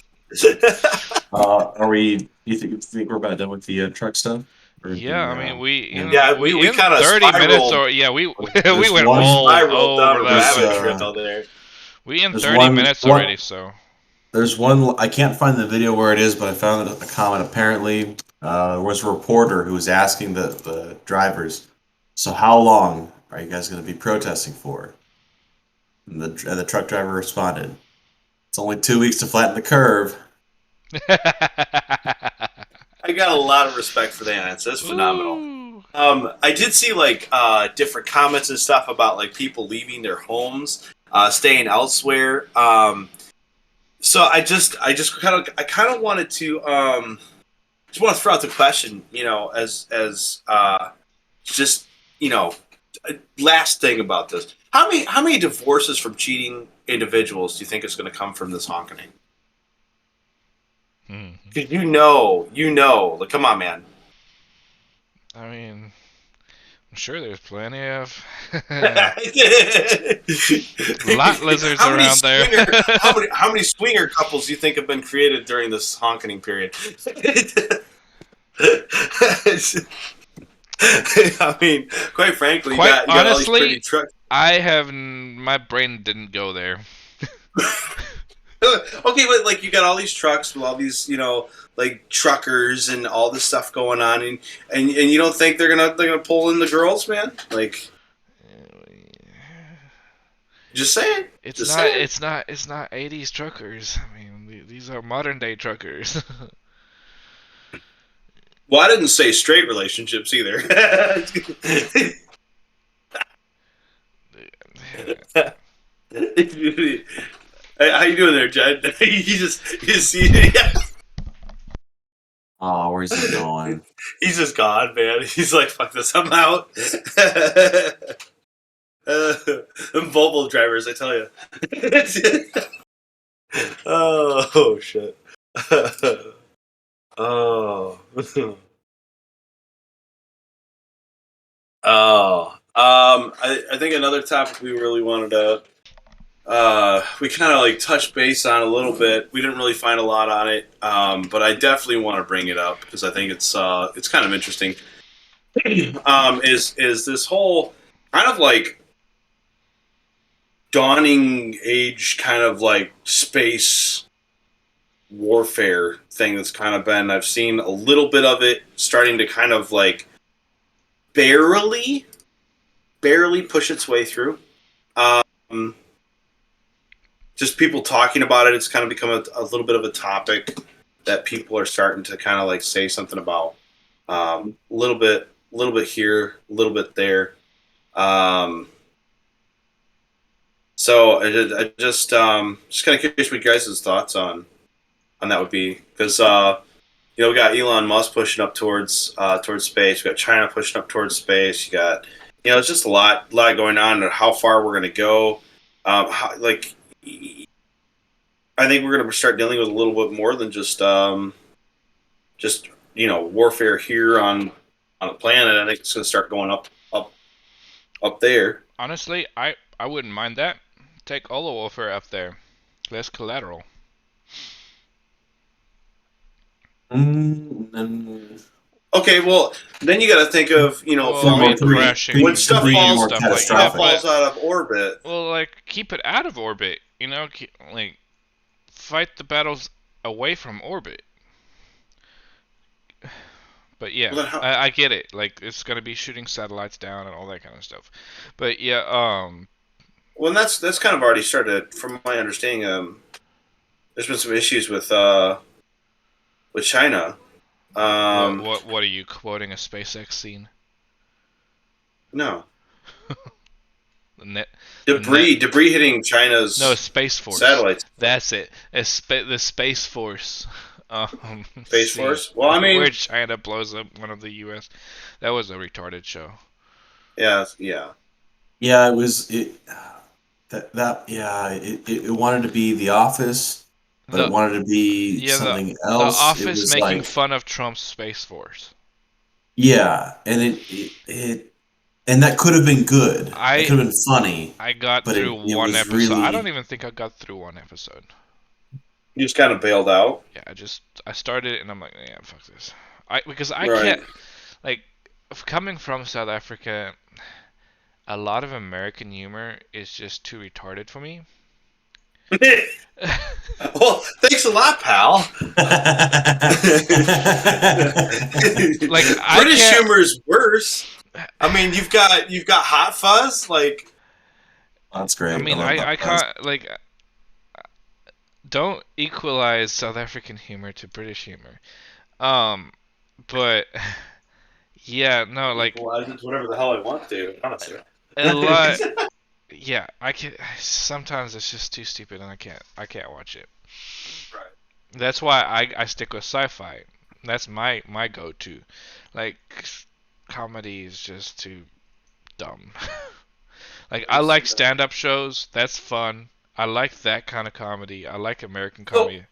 [SPEAKER 1] you think we're about done with the truck stuff? Or do
[SPEAKER 2] Yeah,
[SPEAKER 1] we,
[SPEAKER 2] I mean
[SPEAKER 3] Yeah,
[SPEAKER 2] we
[SPEAKER 3] we
[SPEAKER 2] in
[SPEAKER 3] kind of
[SPEAKER 2] 30 minutes
[SPEAKER 3] spiraled.
[SPEAKER 2] or yeah we we
[SPEAKER 1] there's
[SPEAKER 2] went
[SPEAKER 3] We
[SPEAKER 1] one
[SPEAKER 2] all
[SPEAKER 3] spiraled down a
[SPEAKER 2] over
[SPEAKER 1] there's
[SPEAKER 3] rabbit
[SPEAKER 2] that.
[SPEAKER 3] trail there.
[SPEAKER 2] We in
[SPEAKER 1] there's
[SPEAKER 2] 30
[SPEAKER 1] one
[SPEAKER 2] minutes
[SPEAKER 1] one
[SPEAKER 2] already, so
[SPEAKER 1] there's one I can't find the video where it is, but I found a comment. Apparently, there was a reporter who was asking the drivers, "So how long are you guys going to be protesting for?" And the truck driver responded, "It's only 2 weeks to flatten the curve."
[SPEAKER 3] I got a lot of respect for the answer. That's phenomenal.
[SPEAKER 2] Ooh.
[SPEAKER 3] I did see like different comments and stuff about like people leaving their homes, staying elsewhere. So I kind of wanted to just want to throw out the question, as just you know, last thing about this. How many divorces from cheating individuals do you think is going to come from this honking? Because like, come on, man.
[SPEAKER 2] I mean, I'm sure there's plenty of
[SPEAKER 3] how
[SPEAKER 2] lot lizards
[SPEAKER 3] many
[SPEAKER 2] around there.
[SPEAKER 3] swinger how many swinger couples do you think have been created during this honking period? I mean, quite frankly,
[SPEAKER 2] Quite
[SPEAKER 3] you got all these
[SPEAKER 2] honestly,
[SPEAKER 3] pretty trucks.
[SPEAKER 2] my brain didn't go there.
[SPEAKER 3] Okay, but like you got all these trucks with all these, like truckers and all this stuff going on, and you don't think they're gonna pull in the girls, man? Like, just saying,
[SPEAKER 2] It's
[SPEAKER 3] just
[SPEAKER 2] not.
[SPEAKER 3] saying.
[SPEAKER 2] It's not 80s truckers. I mean, these are modern day truckers.
[SPEAKER 3] Well, I didn't say straight relationships either. Hey, how you doing there, Jed? you just see,
[SPEAKER 1] Oh, where's he going?
[SPEAKER 3] he's just gone, man. He's like, fuck this, I'm out. Them Volvo drivers, I tell you. Oh shit. Oh. Oh. I think another topic we really wanted to we kind of like touched base on a little bit. We didn't really find a lot on it, but I definitely want to bring it up because I think it's kind of interesting. Is this whole kind of like dawning age kind of like space warfare thing that's kind of been, I've seen a little bit of it starting to kind of like barely push its way through. Um, just people talking about it. It's kind of become a little bit of a topic that people are starting to kind of like say something about. A little bit here, a little bit there. So I just kind of curious what you guys' thoughts on that would be, because we got Elon Musk pushing up towards space. We got China pushing up towards space. You got it's just a lot going on, and how far we're going to go. Like, I think we're going to start dealing with a little bit more than just warfare here on the planet. I think it's going to start going up there.
[SPEAKER 2] Honestly, I wouldn't mind that. Take all the warfare up there. Less collateral.
[SPEAKER 3] Okay, well, then you got to think of
[SPEAKER 2] Well, I
[SPEAKER 3] falling
[SPEAKER 2] mean,
[SPEAKER 3] debris.
[SPEAKER 2] crashing
[SPEAKER 3] When stuff
[SPEAKER 1] Debris
[SPEAKER 3] falls,
[SPEAKER 1] more
[SPEAKER 2] stuff like
[SPEAKER 3] stuff
[SPEAKER 2] that,
[SPEAKER 1] catastrophic.
[SPEAKER 3] falls out of orbit.
[SPEAKER 2] well, like keep it out of orbit. Like fight the battles away from orbit. But yeah,
[SPEAKER 3] Well, then
[SPEAKER 2] I get it. Like it's gonna be shooting satellites down and all that kind of stuff. But yeah,
[SPEAKER 3] well, that's kind of already started, from my understanding. There's been some issues with China.
[SPEAKER 2] what are you quoting a SpaceX scene?
[SPEAKER 3] No,
[SPEAKER 2] The net,
[SPEAKER 3] debris hitting China's
[SPEAKER 2] no, Space Force.
[SPEAKER 3] satellites.
[SPEAKER 2] That's it. The Space Force.
[SPEAKER 3] Space
[SPEAKER 2] scene
[SPEAKER 3] Force. Well, I mean,
[SPEAKER 2] where China blows up one of the U.S. That was a retarded show.
[SPEAKER 3] yeah.
[SPEAKER 1] Yeah, it was it wanted to be The Office, but it
[SPEAKER 2] The
[SPEAKER 1] wanted to be
[SPEAKER 2] yeah
[SPEAKER 1] something
[SPEAKER 2] the
[SPEAKER 1] else. It
[SPEAKER 2] Office
[SPEAKER 1] was
[SPEAKER 2] making
[SPEAKER 1] like
[SPEAKER 2] fun of Trump's Space Force.
[SPEAKER 1] yeah, and it And that could have been good. That
[SPEAKER 2] I
[SPEAKER 1] could have been funny,
[SPEAKER 2] I got
[SPEAKER 1] but
[SPEAKER 2] through
[SPEAKER 1] it
[SPEAKER 2] one
[SPEAKER 1] was
[SPEAKER 2] episode. I don't
[SPEAKER 1] really.
[SPEAKER 2] even think I got through one episode.
[SPEAKER 3] You just kind of bailed out.
[SPEAKER 2] Yeah, I started it and I'm like, yeah, fuck this. Because I
[SPEAKER 3] Right.
[SPEAKER 2] can't like coming from South Africa, a lot of American humor is just too retarded for me.
[SPEAKER 3] Well, thanks a lot, pal.
[SPEAKER 2] Like I
[SPEAKER 3] British
[SPEAKER 2] can't.
[SPEAKER 3] humor is worse. I mean, you've got Hot Fuzz, like
[SPEAKER 1] That's
[SPEAKER 2] I
[SPEAKER 1] great. I
[SPEAKER 2] mean,
[SPEAKER 1] love
[SPEAKER 2] I
[SPEAKER 1] Hot Fuzz.
[SPEAKER 2] can't like don't equalize South African humor to British humor. But yeah, no, like
[SPEAKER 3] well, I do whatever the hell I want to, honestly.
[SPEAKER 2] a lot. Yeah, I can. Sometimes it's just too stupid, and I can't watch it.
[SPEAKER 3] Right.
[SPEAKER 2] That's why I stick with sci-fi. That's my go-to. Like comedy is just too dumb. Like I like stand-up shows. That's fun. I like that kind of comedy. I like American
[SPEAKER 3] So
[SPEAKER 2] comedy.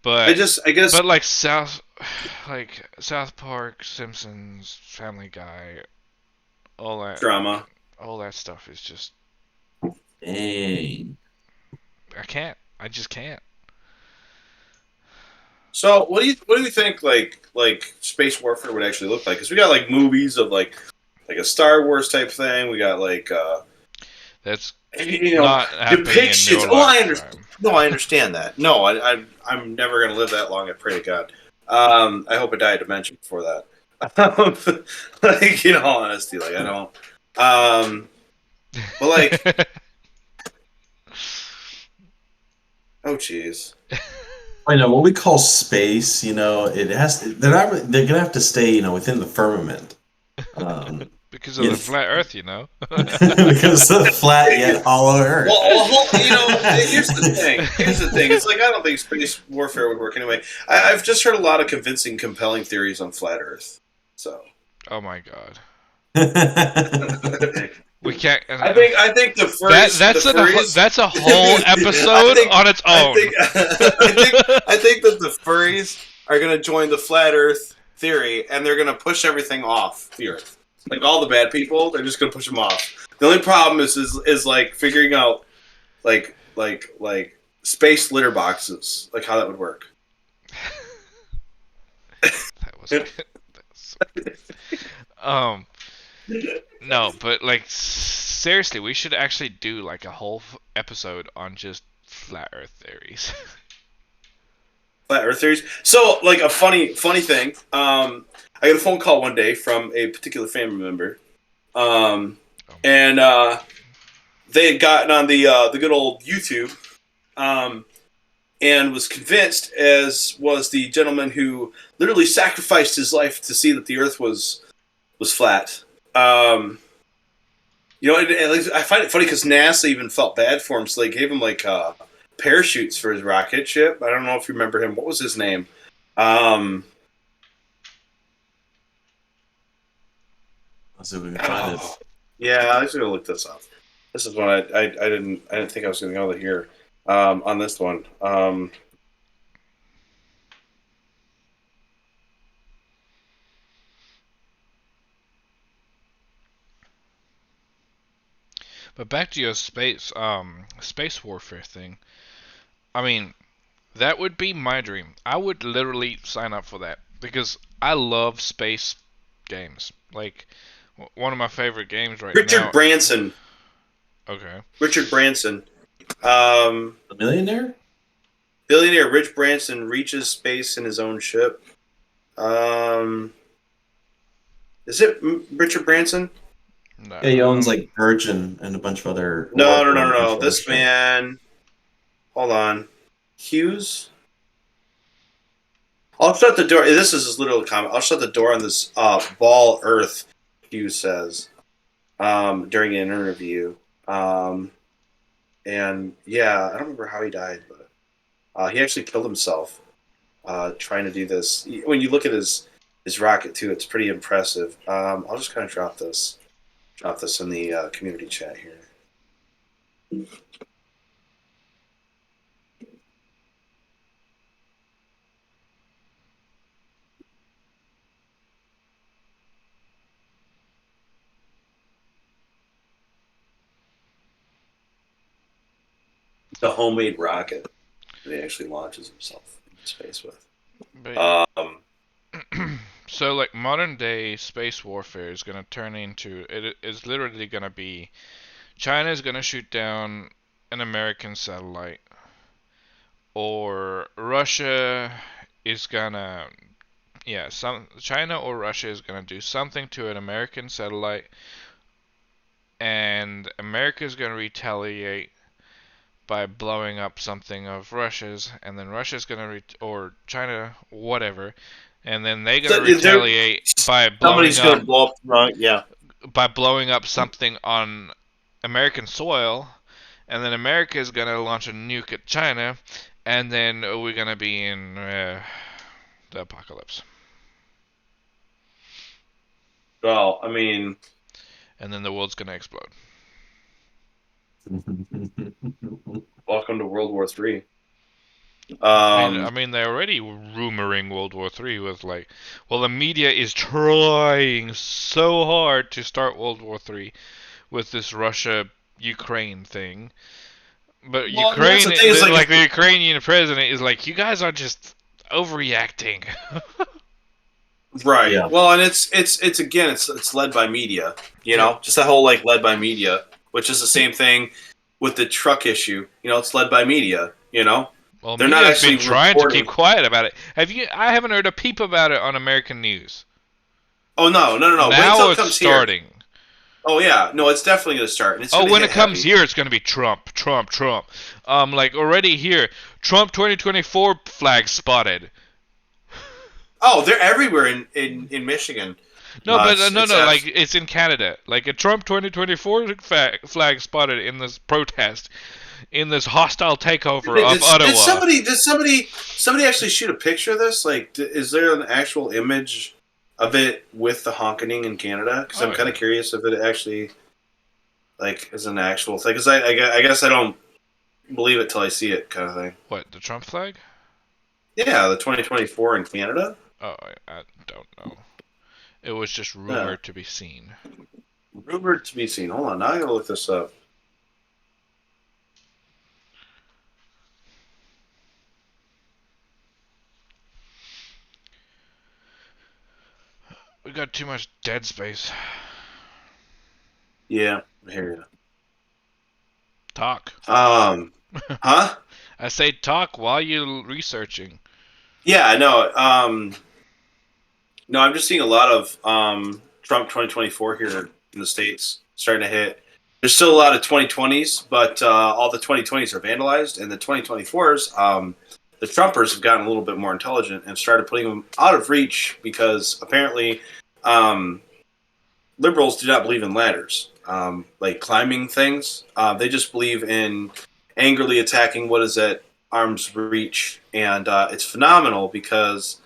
[SPEAKER 2] But
[SPEAKER 3] I guess
[SPEAKER 2] like South Park, Simpsons, Family Guy, all that
[SPEAKER 3] drama.
[SPEAKER 2] all that stuff is just
[SPEAKER 1] Dang.
[SPEAKER 2] I can't. I just can't.
[SPEAKER 3] So what do you think like space warfare would actually look like? Because we got like movies of like a Star Wars type thing. We got like
[SPEAKER 2] That's
[SPEAKER 3] you know
[SPEAKER 2] not happening in
[SPEAKER 3] depictions.
[SPEAKER 2] your
[SPEAKER 3] Oh, I understand.
[SPEAKER 2] lifetime.
[SPEAKER 3] No, I understand that. No, I'm never gonna live that long. I pray to God. I hope I die of dementia before that. Like in all honesty, like I don't. But like, oh jeez.
[SPEAKER 1] I know what we call space. It has. They're gonna have to stay. Within the firmament.
[SPEAKER 2] Because of
[SPEAKER 1] You
[SPEAKER 2] the
[SPEAKER 1] know,
[SPEAKER 2] flat Earth, you know.
[SPEAKER 1] because of the flat yet hollow Earth.
[SPEAKER 3] Here's the thing. Here's the thing. It's like I don't think space warfare would work anyway. I've just heard a lot of convincing, compelling theories on flat Earth. So
[SPEAKER 2] Oh my God.
[SPEAKER 3] I
[SPEAKER 2] We can't.
[SPEAKER 3] think the furries.
[SPEAKER 2] That's a whole episode on its own.
[SPEAKER 3] I think that the furries are going to join the flat Earth theory, and they're going to push everything off the Earth. Like all the bad people, they're just going to push them off. The only problem is like figuring out like space litter boxes, like how that would work.
[SPEAKER 2] That was um no, but like seriously, we should actually do like a whole episode on just flat Earth theories.
[SPEAKER 3] Flat Earth theories. So, like a funny thing. I got a phone call one day from a particular family member, and they had gotten on the good old YouTube, and was convinced, as was the gentleman who literally sacrificed his life to see that the Earth was flat. I find it funny because NASA even felt bad for him, so they gave him like parachutes for his rocket ship. I don't know if you remember him. What was his name?
[SPEAKER 1] Let's see if we can find it.
[SPEAKER 3] Yeah, I just gotta look this up. This is one I didn't think I was gonna go here on this one.
[SPEAKER 2] But back to your space warfare thing. I mean, that would be my dream. I would literally sign up for that because I love space games. Like one of my favorite games right
[SPEAKER 3] Richard
[SPEAKER 2] now.
[SPEAKER 3] Branson.
[SPEAKER 2] Okay.
[SPEAKER 3] Richard Branson.
[SPEAKER 1] The millionaire?
[SPEAKER 3] Billionaire Rich Branson reaches space in his own ship. Is it Richard Branson?
[SPEAKER 2] No.
[SPEAKER 1] Yeah, he owns like Virgin and a bunch of other.
[SPEAKER 3] No. This man. Hold on. Hughes? I'll shut the door. This is his literal comment. I'll shut the door on this ball Earth, Hughes says during an interview. And yeah, I don't remember how he died, but he actually killed himself trying to do this. When you look at his rocket, too, it's pretty impressive. I'll just kind of drop this in the community chat here. The homemade rocket that he actually launches himself into space with.
[SPEAKER 2] But
[SPEAKER 3] Um,
[SPEAKER 2] so like modern day space warfare is gonna turn into it is literally gonna be China is gonna shoot down an American satellite, or Russia is gonna some China or Russia is gonna do something to an American satellite, and America is gonna retaliate by blowing up something of Russia's, and then Russia's gonna or China, whatever, and then they're
[SPEAKER 3] so
[SPEAKER 2] gonna retaliate
[SPEAKER 3] somebody's going to blow up. Yeah.
[SPEAKER 2] by blowing up something on American soil, and then America is gonna launch a nuke at China, and then we're gonna be in the apocalypse,
[SPEAKER 3] Well, I mean,
[SPEAKER 2] and then the world's gonna explode.
[SPEAKER 3] welcome to World War III.
[SPEAKER 2] I mean, they're already rumoring World War III with like, well, the media is trying so hard to start World War III with this Russia-Ukraine thing, but
[SPEAKER 3] well, I mean, that's
[SPEAKER 2] Ukraine,
[SPEAKER 3] the thing is
[SPEAKER 2] like the Ukrainian president is like, you guys are just overreacting.
[SPEAKER 3] right.
[SPEAKER 1] Yeah.
[SPEAKER 3] Well, and it's again, it's led by media. You know, just that whole like led by media, which is the same thing with the truck issue. You know, it's led by media. You know,
[SPEAKER 2] Well,
[SPEAKER 3] they're not
[SPEAKER 2] media's
[SPEAKER 3] actually
[SPEAKER 2] been trying to
[SPEAKER 3] reporting.
[SPEAKER 2] keep quiet about it. Have you? I haven't heard a peep about it on American news.
[SPEAKER 3] Oh no. Wait
[SPEAKER 2] Now
[SPEAKER 3] till it
[SPEAKER 2] it's
[SPEAKER 3] comes here.
[SPEAKER 2] starting.
[SPEAKER 3] Oh yeah, no, it's definitely going to start, and it's
[SPEAKER 2] Oh,
[SPEAKER 3] going to
[SPEAKER 2] when
[SPEAKER 3] hit
[SPEAKER 2] it comes
[SPEAKER 3] heavy.
[SPEAKER 2] here, it's gonna be Trump. Like already here, Trump 2024 flag spotted.
[SPEAKER 3] Oh, they're everywhere in Michigan.
[SPEAKER 2] No, but
[SPEAKER 3] It's
[SPEAKER 2] like it's in Canada. Like a Trump 2024 flag spotted in this protest, in this hostile takeover of Ottawa.
[SPEAKER 3] somebody actually shoot a picture of this? Like, is there an actual image of it with the honking in Canada? Because I'm
[SPEAKER 2] Oh,
[SPEAKER 3] kind of curious if it actually like is an actual thing. Because I guess I don't believe it till I see it, kind of thing.
[SPEAKER 2] What, the Trump flag?
[SPEAKER 3] Yeah, the 2024 in Canada.
[SPEAKER 2] Oh, I don't know. It was just
[SPEAKER 3] Yeah.
[SPEAKER 2] rumored to be seen.
[SPEAKER 3] Rumored to be seen. Hold on, now I gotta look this up.
[SPEAKER 2] We got too much dead space.
[SPEAKER 3] Yeah, I hear you.
[SPEAKER 2] Talk.
[SPEAKER 3] Huh?
[SPEAKER 2] I say talk while you're researching.
[SPEAKER 3] Yeah, I know. No, I'm just seeing a lot of Trump 2024 here in the States starting to hit. There's still a lot of 2020s, but all the 2020s are vandalized, and the 2024s, the Trumpers have gotten a little bit more intelligent and started putting them out of reach because apparently liberals do not believe in ladders, like climbing things. They just believe in angrily attacking what is at arm's reach, and it's phenomenal because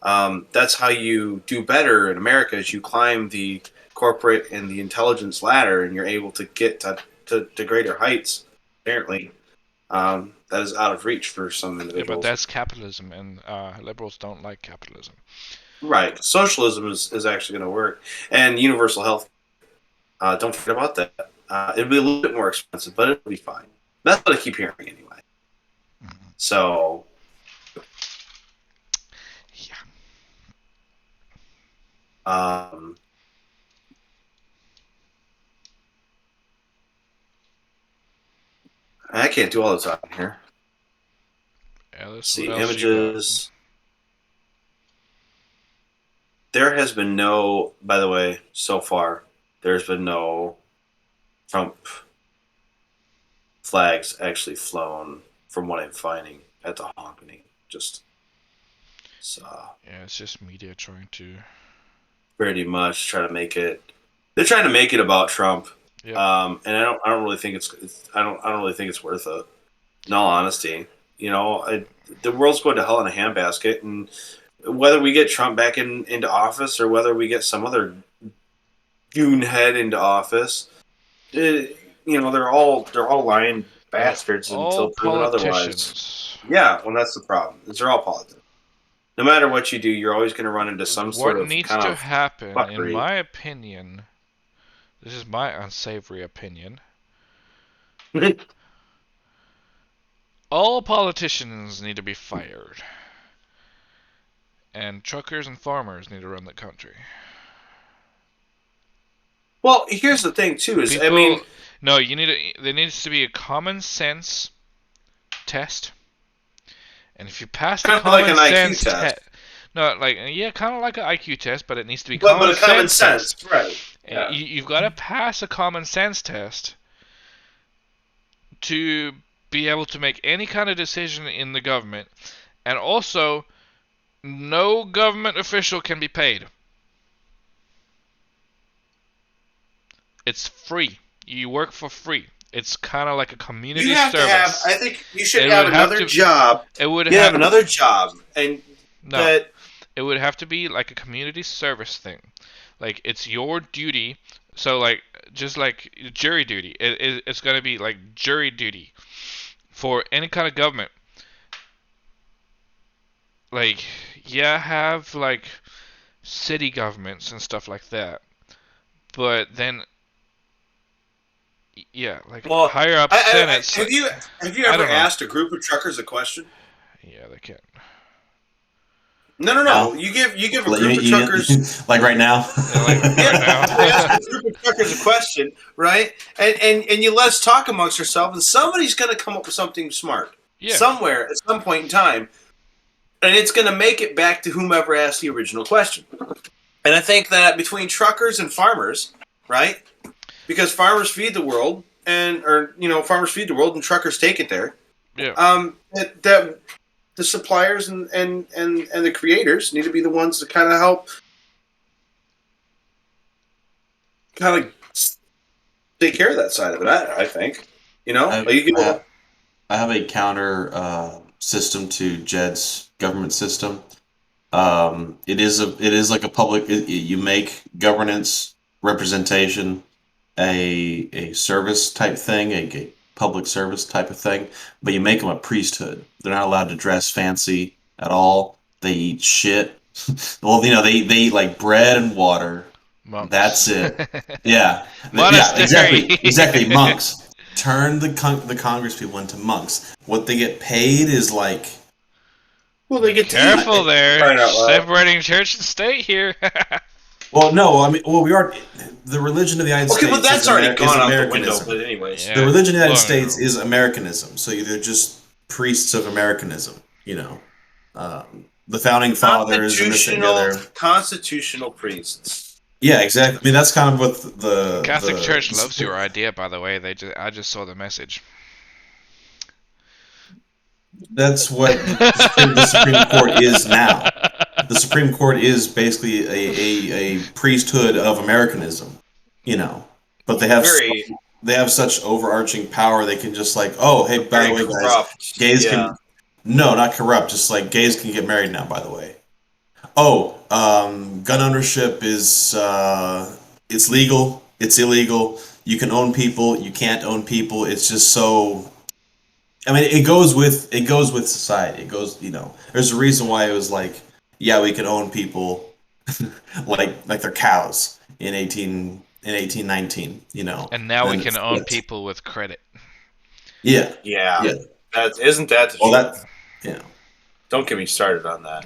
[SPEAKER 3] that's how you do better in America. Is you climb the corporate and the intelligence ladder, and you're able to get to greater heights. Apparently, that is out of reach for some
[SPEAKER 2] Yeah,
[SPEAKER 3] individuals.
[SPEAKER 2] but that's capitalism, and liberals don't like capitalism.
[SPEAKER 3] Right. Socialism is actually going to work, and universal health. Don't forget about that. It'll be a little bit more expensive, but it'll be fine. That's what I keep hearing anyway.
[SPEAKER 2] Mm-hmm.
[SPEAKER 3] So.
[SPEAKER 2] Yeah.
[SPEAKER 3] I can't do all the time here.
[SPEAKER 2] Alice,
[SPEAKER 3] See
[SPEAKER 2] what else you got?
[SPEAKER 3] images. There has been no, by the way, so far, there's been no Trump flags actually flown from what I'm finding at the honking. Just so
[SPEAKER 2] Yeah, it's just media trying to.
[SPEAKER 3] pretty much try to make it. They're trying to make it about Trump.
[SPEAKER 2] Yeah.
[SPEAKER 3] And I don't really think I don't really think it's worth it. In all honesty, you know, the world's going to hell in a handbasket, and whether we get Trump back into office or whether we get some other goonhead into office, you know, they're all lying bastards
[SPEAKER 2] All
[SPEAKER 3] until proven otherwise.
[SPEAKER 2] politicians.
[SPEAKER 3] Yeah, well, that's the problem. They're all politics. No matter what you do, you're always going to run into some sort
[SPEAKER 2] What
[SPEAKER 3] of
[SPEAKER 2] needs
[SPEAKER 3] kind
[SPEAKER 2] to
[SPEAKER 3] of
[SPEAKER 2] happen, in
[SPEAKER 3] fuckery.
[SPEAKER 2] my opinion, this is my unsavory opinion, All politicians need to be fired. And truckers and farmers need to run the country.
[SPEAKER 3] Well, here's the thing too: is I mean,
[SPEAKER 2] no, there needs to be a common sense test, and if you pass the
[SPEAKER 3] kind of like
[SPEAKER 2] common
[SPEAKER 3] an IQ
[SPEAKER 2] sense
[SPEAKER 3] test.
[SPEAKER 2] no, like kind of like an IQ test, but it needs to be
[SPEAKER 3] but
[SPEAKER 2] common
[SPEAKER 3] a common
[SPEAKER 2] sense
[SPEAKER 3] sense, right? Yeah.
[SPEAKER 2] You've got to pass a common sense test to be able to make any kind of decision in the government, and also no government official can be paid. It's free. You work for free. It's kind of like a community
[SPEAKER 3] You have
[SPEAKER 2] service.
[SPEAKER 3] to have. I think you should
[SPEAKER 2] It
[SPEAKER 3] have
[SPEAKER 2] would have
[SPEAKER 3] another
[SPEAKER 2] to-
[SPEAKER 3] job.
[SPEAKER 2] It would
[SPEAKER 3] You have another job, and
[SPEAKER 2] no.
[SPEAKER 3] that
[SPEAKER 2] It would have to be like a community service thing. Like it's your duty. So like just like jury duty. It's going to be like jury duty for any kind of government. Like have like city governments and stuff like that. But then like higher up senates.
[SPEAKER 3] have you ever asked a group of truckers a question?
[SPEAKER 2] Yeah, they can.
[SPEAKER 3] No. You give a group of truckers
[SPEAKER 1] like right now.
[SPEAKER 2] Right now.
[SPEAKER 3] You ask a group of truckers a question, right? And you let's talk amongst ourselves, and somebody's going to come up with something smart somewhere at some point in time, and it's going to make it back to whomever asked the original question. And I think that between truckers and farmers, right? Because farmers feed the world, farmers feed the world, and truckers take it there.
[SPEAKER 2] Yeah.
[SPEAKER 3] That the suppliers and the creators need to be the ones to kind of help, kind of take care of that side of it. I think,
[SPEAKER 1] I have a counter system to Jed's government system. It is like a public. You make governance representation a service type thing, a public service type of thing, but you make them a priesthood. They're not allowed to dress fancy at all. They eat shit. Well, they eat like bread and water.
[SPEAKER 2] Monks.
[SPEAKER 1] That's it. Yeah.
[SPEAKER 2] Monastery.
[SPEAKER 1] Yeah, exactly. Monks. Turn the Congress people into monks. What they get paid is like.
[SPEAKER 3] Well, they get
[SPEAKER 2] careful there, separating church and state here.
[SPEAKER 1] Well, no, I mean, we are the religion of the United States.
[SPEAKER 3] Okay, but that's already gone out the window. But anyways,
[SPEAKER 1] the religion of the United States is Americanism. So they're just priests of Americanism. The founding fathers and this and the other.
[SPEAKER 3] Constitutional priests.
[SPEAKER 1] Yeah, exactly. I mean, that's kind of what the
[SPEAKER 2] Catholic Church loves your idea. By the way, I just saw the message.
[SPEAKER 1] That's what the Supreme Court is now. The Supreme Court is basically a priesthood of Americanism, But they have such overarching power. They can just like, oh, hey, by the way, guys, gays can not corrupt. Just like gays can get married now. By the way, gun ownership is it's legal. It's illegal. You can own people. You can't own people. It's just so. I mean, it goes with society. It goes, There's a reason why it was like, yeah, we can own people, like they're cows in 1819.
[SPEAKER 2] And now we can own people with credit.
[SPEAKER 1] Yeah.
[SPEAKER 3] Isn't that the truth?
[SPEAKER 1] Yeah.
[SPEAKER 3] Don't get me started on that.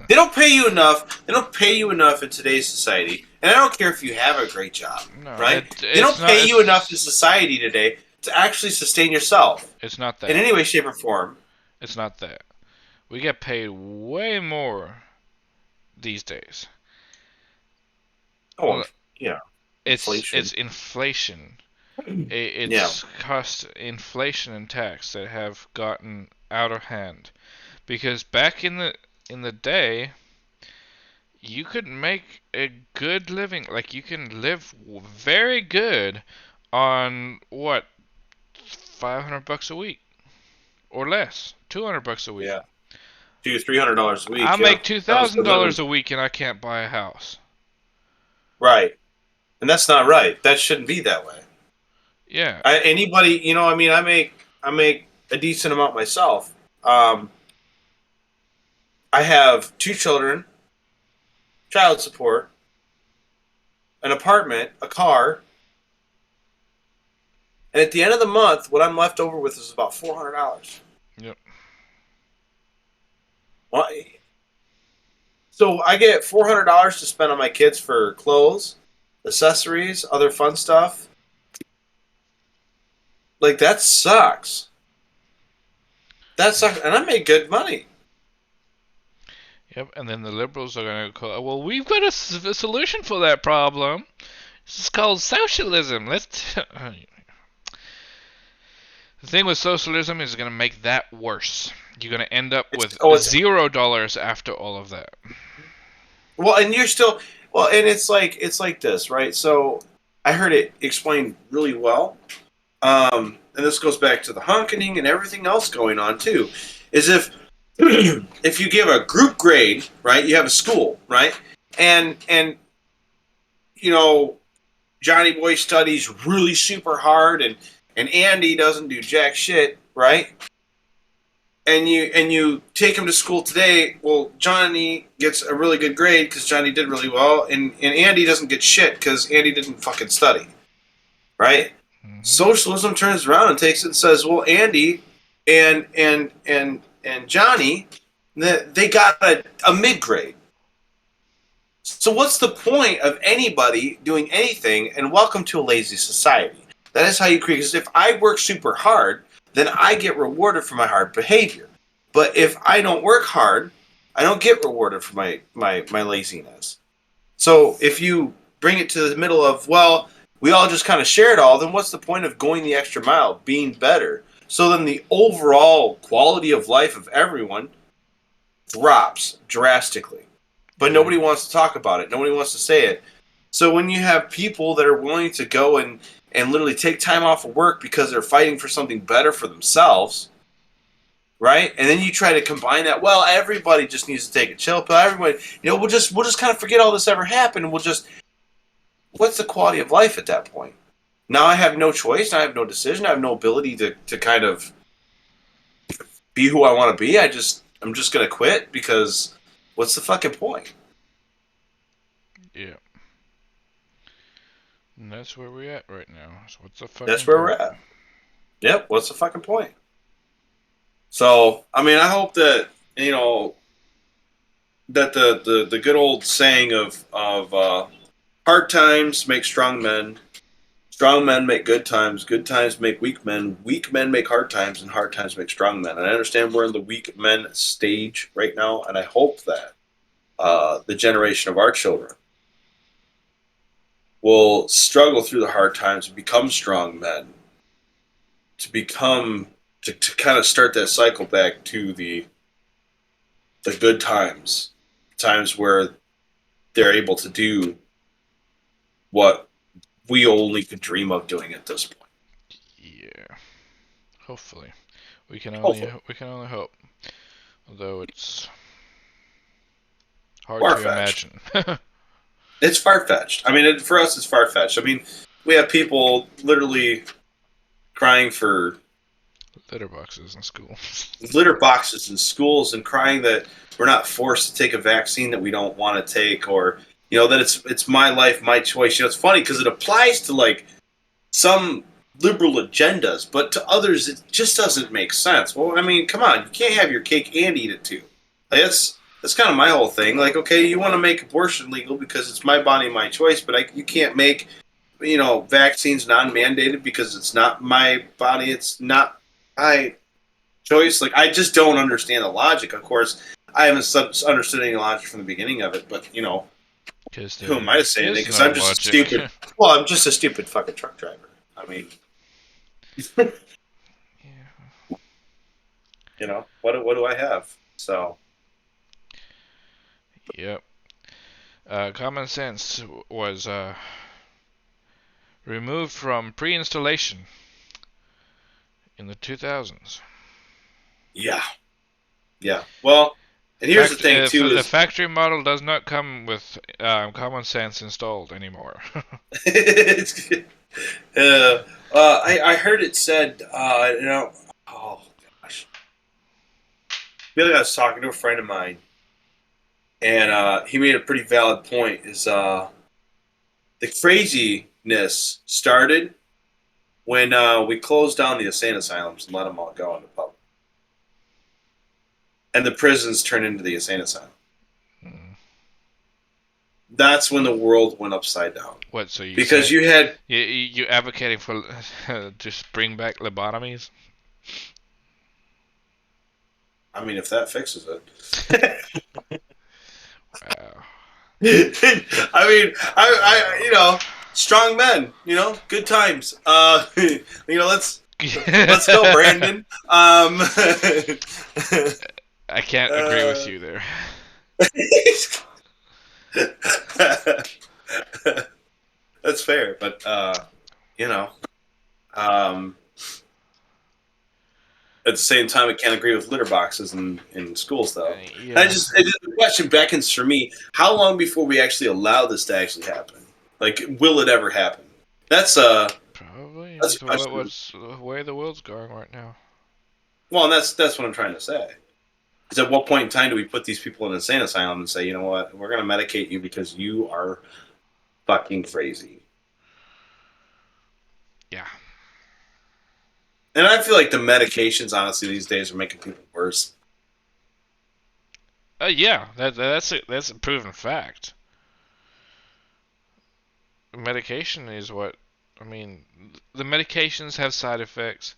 [SPEAKER 3] They don't pay you enough. They don't pay you enough in today's society, and I don't care if you have a great job, right? They don't pay you enough in society today to actually sustain yourself.
[SPEAKER 2] It's not that.
[SPEAKER 3] In any way, shape, or form.
[SPEAKER 2] It's not that. We get paid way more these days.
[SPEAKER 3] Oh, yeah.
[SPEAKER 2] It's inflation. It's cost inflation and tax that have gotten out of hand. Because back in the day, you could make a good living. Like you can live very good on what? $500 a week, or less. $200 a week.
[SPEAKER 3] Yeah, $200-$300 a week.
[SPEAKER 2] I make $2,000 a week, and I can't buy a house.
[SPEAKER 3] Right, and that's not right. That shouldn't be that way.
[SPEAKER 2] Yeah.
[SPEAKER 3] I make a decent amount myself. I have 2 children, child support, an apartment, a car. And at the end of the month, what I'm left over with is about $400. Well, so I get $400 to spend on my kids for clothes, accessories, other fun stuff. Like, that sucks. That sucks, and I make good money.
[SPEAKER 2] Yep, and then the liberals are going to call. Well, we've got a solution for that problem. It's called socialism. The thing with socialism is going to make that worse. You're going to end up with $0 after all of that.
[SPEAKER 3] Well, and you're still and it's like this, right? So I heard it explained really well. And this goes back to the honking and everything else going on too. Is if you give a group grade, right? You have a school, right? And Johnny Boy studies really super hard, and Andy doesn't do jack shit, right? And you take him to school today. Well, Johnny gets a really good grade because Johnny did really well, and Andy doesn't get shit because Andy didn't fucking study, right? Mm-hmm. Socialism turns around and takes it and says, well, Andy and Johnny, they got a mid grade. So what's the point of anybody doing anything? And welcome to a lazy society. That is how you create. Because if I work super hard, then I get rewarded for my hard behavior. But if I don't work hard, I don't get rewarded for my laziness. So if you bring it to the middle of, well, we all just kind of share it all, then what's the point of going the extra mile, being better? So then the overall quality of life of everyone drops drastically. But nobody wants to talk about it. Nobody wants to say it. So when you have people that are willing to go and literally take time off of work because they're fighting for something better for themselves, right? And then you try to combine that. Well, everybody just needs to take a chill pill. Everybody, we'll just kind of forget all this ever happened. And what's the quality of life at that point? Now I have no choice. I have no decision. I have no ability to kind of be who I want to be. I'm just gonna quit because what's the fucking point?
[SPEAKER 2] Yeah. And that's where we're at right now. So what's the fucking
[SPEAKER 3] That's where we're at. Yep, what's the fucking point? So, I mean, I hope that, that the good old saying of hard times make strong men make good times make weak men make hard times, and hard times make strong men. And I understand we're in the weak men stage right now, and I hope that the generation of our children will struggle through the hard times and become strong men, to kind of start that cycle back to the good times where they're able to do what we only could dream of doing at this point.
[SPEAKER 2] Yeah, hopefully, we can only hope. Although it's hard
[SPEAKER 3] far-fetched
[SPEAKER 2] to imagine.
[SPEAKER 3] It's far-fetched. I mean, for us, it's far-fetched. I mean, we have people literally crying for
[SPEAKER 2] litter boxes in schools
[SPEAKER 3] and crying that we're not forced to take a vaccine that we don't want to take, or that it's my life, my choice. It's funny because it applies to like some liberal agendas, but to others it just doesn't make sense. Well, I mean, come on, you can't have your cake and eat it too. Like, that's kind of my whole thing. Like, okay, you want to make abortion legal because it's my body, my choice, but you can't make, vaccines non-mandated because it's not my body, it's not my choice. Like, I just don't understand the logic. Of course, I haven't understood any logic from the beginning of it, but, who am I to say anything? Because I'm just stupid. Well, I'm just a stupid fucking truck driver. I mean,
[SPEAKER 2] yeah.
[SPEAKER 3] What do I have? So.
[SPEAKER 2] Yep. Common sense was removed from pre-installation in the 2000s.
[SPEAKER 3] Yeah. Well, and here's the thing too:
[SPEAKER 2] the factory model does not come with common sense installed anymore.
[SPEAKER 3] I heard it said, oh gosh, I feel like I was talking to a friend of mine, and he made a pretty valid point. Is the craziness started when we closed down the insane asylums and let them all go into public. and the prisons turn into the insane asylum.
[SPEAKER 2] Hmm.
[SPEAKER 3] That's when the world went upside down.
[SPEAKER 2] What? So you
[SPEAKER 3] Because
[SPEAKER 2] say,
[SPEAKER 3] you had,
[SPEAKER 2] you advocating for just bring back lobotomies?
[SPEAKER 3] I mean, if that fixes it.
[SPEAKER 2] Wow.
[SPEAKER 3] I mean, I strong men, good times. Let's go, Brandon.
[SPEAKER 2] I can't agree with you there.
[SPEAKER 3] That's fair, but um, at the same time, I can't agree with litter boxes in schools, though.
[SPEAKER 2] Yeah.
[SPEAKER 3] The question beckons for me: how long before we actually allow this to actually happen? Like, will it ever happen? That's
[SPEAKER 2] Probably.
[SPEAKER 3] that's a
[SPEAKER 2] That's
[SPEAKER 3] question.
[SPEAKER 2] what's the way the world's going right now.
[SPEAKER 3] Well, and that's what I'm trying to say. Is at what point in time do we put these people in an insane asylum and say, you know what, we're going to medicate you because you are fucking crazy?
[SPEAKER 2] Yeah.
[SPEAKER 3] And I feel like the medications, honestly, these days are making people worse.
[SPEAKER 2] Yeah. That's a proven fact. Medication is what. I mean, the medications have side effects,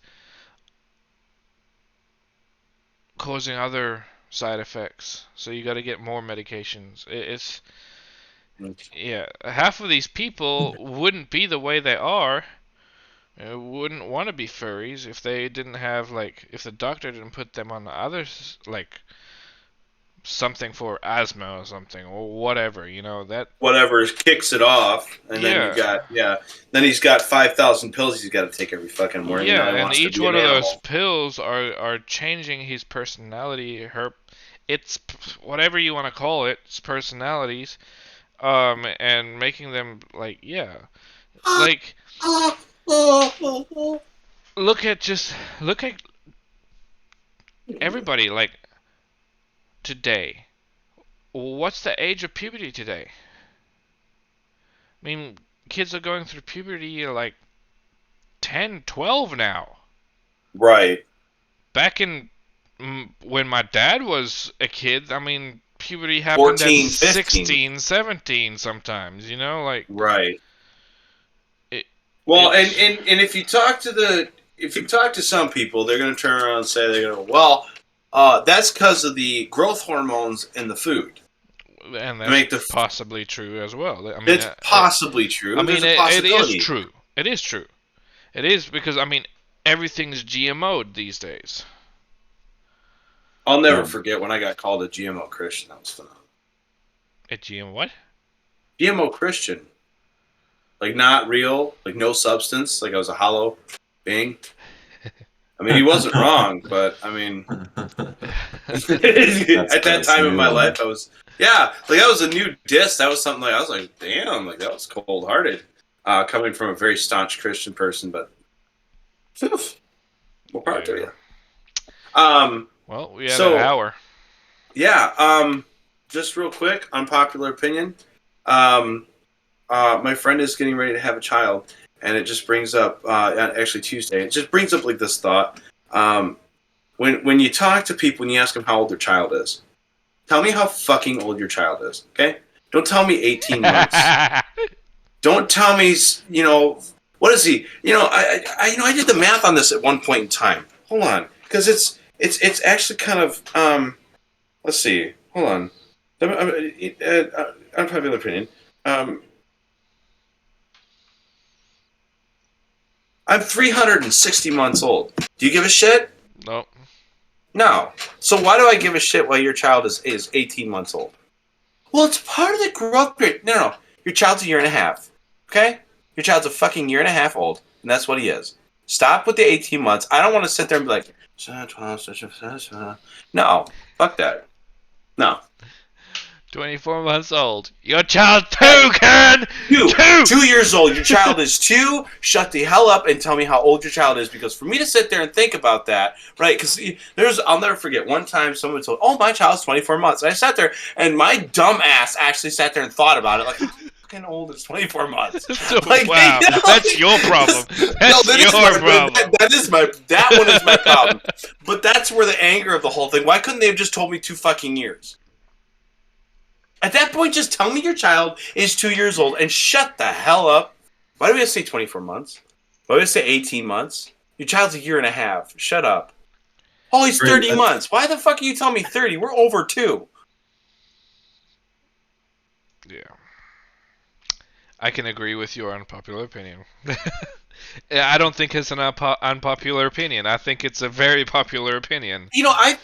[SPEAKER 2] causing other side effects. So you got to get more medications. It's yeah. Half of these people wouldn't be the way they are. Wouldn't want to be furries if they didn't have if the doctor didn't put them on the others something for asthma or something or whatever. That.
[SPEAKER 3] Whatever kicks it off, and then you
[SPEAKER 2] Yeah.
[SPEAKER 3] got then he's got 5,000 pills he's got to take every fucking morning.
[SPEAKER 2] Yeah,
[SPEAKER 3] Now he
[SPEAKER 2] and
[SPEAKER 3] wants to
[SPEAKER 2] each
[SPEAKER 3] be an
[SPEAKER 2] one of those
[SPEAKER 3] animal.
[SPEAKER 2] pills are changing his personality, it's whatever you want to call it, its personalities, and making them like look at everybody today. What's the age of puberty today? I mean, kids are going through puberty 10, 12 now.
[SPEAKER 3] Right.
[SPEAKER 2] Back in when my dad was a kid, I mean, puberty happened at
[SPEAKER 3] 14, 15.
[SPEAKER 2] 16, 17 sometimes,
[SPEAKER 3] Right.
[SPEAKER 2] it,
[SPEAKER 3] Well, and,
[SPEAKER 2] it's
[SPEAKER 3] and, and if you talk to some people, they're going to turn around and say, they're going to, well, that's because of the growth hormones in the food.
[SPEAKER 2] and
[SPEAKER 3] To
[SPEAKER 2] that's
[SPEAKER 3] make the
[SPEAKER 2] possibly true as well. I mean,
[SPEAKER 3] It's possibly true.
[SPEAKER 2] I
[SPEAKER 3] There's
[SPEAKER 2] mean,
[SPEAKER 3] a
[SPEAKER 2] it is
[SPEAKER 3] possibility.
[SPEAKER 2] true. It is true. It is because I mean, everything's GMO'd these days.
[SPEAKER 3] I'll never forget when I got called a GMO Christian. That was phenomenal.
[SPEAKER 2] A GM what?
[SPEAKER 3] GMO Christian. Like, not real, like no substance, like I was a hollow being. I mean, he wasn't wrong, but I mean, at that time in my life, I was, that was a new diss. That was something I was like, damn, that was cold hearted, coming from a very staunch Christian person. But more power to you.
[SPEAKER 2] Well, we had an hour.
[SPEAKER 3] Yeah. Just real quick, unpopular opinion. My friend is getting ready to have a child, and it just brings up, actually Tuesday, it just brings up this thought. When you talk to people and you ask them how old their child is, tell me how fucking old your child is, okay? Don't tell me 18 months. Don't tell me, what is he? I did the math on this at one point in time. Hold on, because it's actually kind of, let's see. Hold on. Unpopular opinion. I'm 360 months old. Do you give a shit?
[SPEAKER 2] Nope.
[SPEAKER 3] No. So why do I give a shit while your child is 18 months old? Well, it's part of the growth period. No. Your child's a year and a half. Okay? Your child's a fucking year and a half old, and that's what he is. Stop with the 18 months. I don't want to sit there and be like, no. Fuck that. No.
[SPEAKER 2] 24 months old. Your child too, Ken!
[SPEAKER 3] 2 years old. Your child is 2. Shut the hell up and tell me how old your child is, because for me to sit there and think about that, right? Because I'll never forget one time someone told, oh, my child's 24 months. And I sat there and my dumb ass actually sat there and thought about it. Like, fucking old as 24 months?
[SPEAKER 2] Wow, that's your problem. That's your problem.
[SPEAKER 3] That one is my problem. But that's where the anger of the whole thing. Why couldn't they have just told me 2 fucking years? At that point, just tell me your child is 2 years old and shut the hell up. Why do we have to say 24 months? Why do we have to say 18 months? Your child's a year and a half. Shut up. Oh, he's 30 months. Why the fuck are you telling me 30? We're over 2.
[SPEAKER 2] Yeah. I can agree with your unpopular opinion. I don't think it's an unpopular opinion. I think it's a very popular opinion.
[SPEAKER 3] You know, I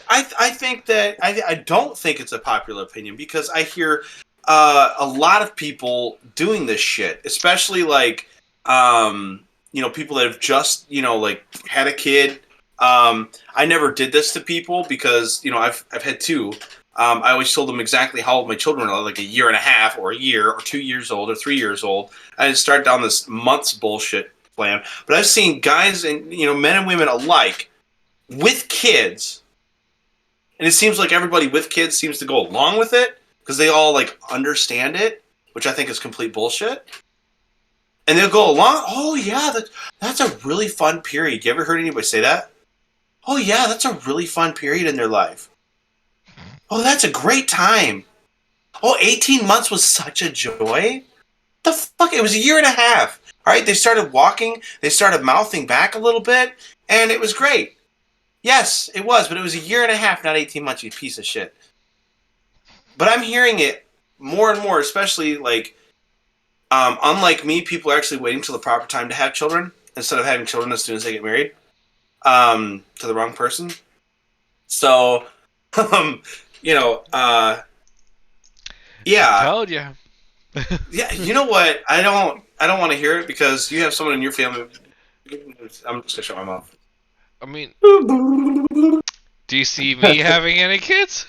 [SPEAKER 3] think that I don't think it's a popular opinion because I hear a lot of people doing this shit, especially like people that have just like had a kid. I never did this to people because I've had 2. I always told them exactly how old my children are, like a year and a half, or a year, or 2 years old, or 3 years old. I didn't start down this months bullshit plan. But I've seen guys and men and women alike with kids, and it seems like everybody with kids seems to go along with it because they all like understand it, which I think is complete bullshit. And they'll go along. Oh yeah, that's a really fun period. You ever heard anybody say that? Oh yeah, that's a really fun period in their life. Oh, that's a great time. Oh, 18 months was such a joy. The fuck? It was a year and a half. All right, they started walking. They started mouthing back a little bit, and it was great. Yes, it was, but it was a year and a half, not 18 months, you piece of shit. But I'm hearing it more and more, especially like, unlike me, people are actually waiting till the proper time to have children instead of having children as soon as they get married to the wrong person. So, yeah.
[SPEAKER 2] I told you.
[SPEAKER 3] Yeah, you know what? I don't want to hear it because you have someone in your family. I'm just gonna shut my mouth.
[SPEAKER 2] I mean, do you see me having any kids?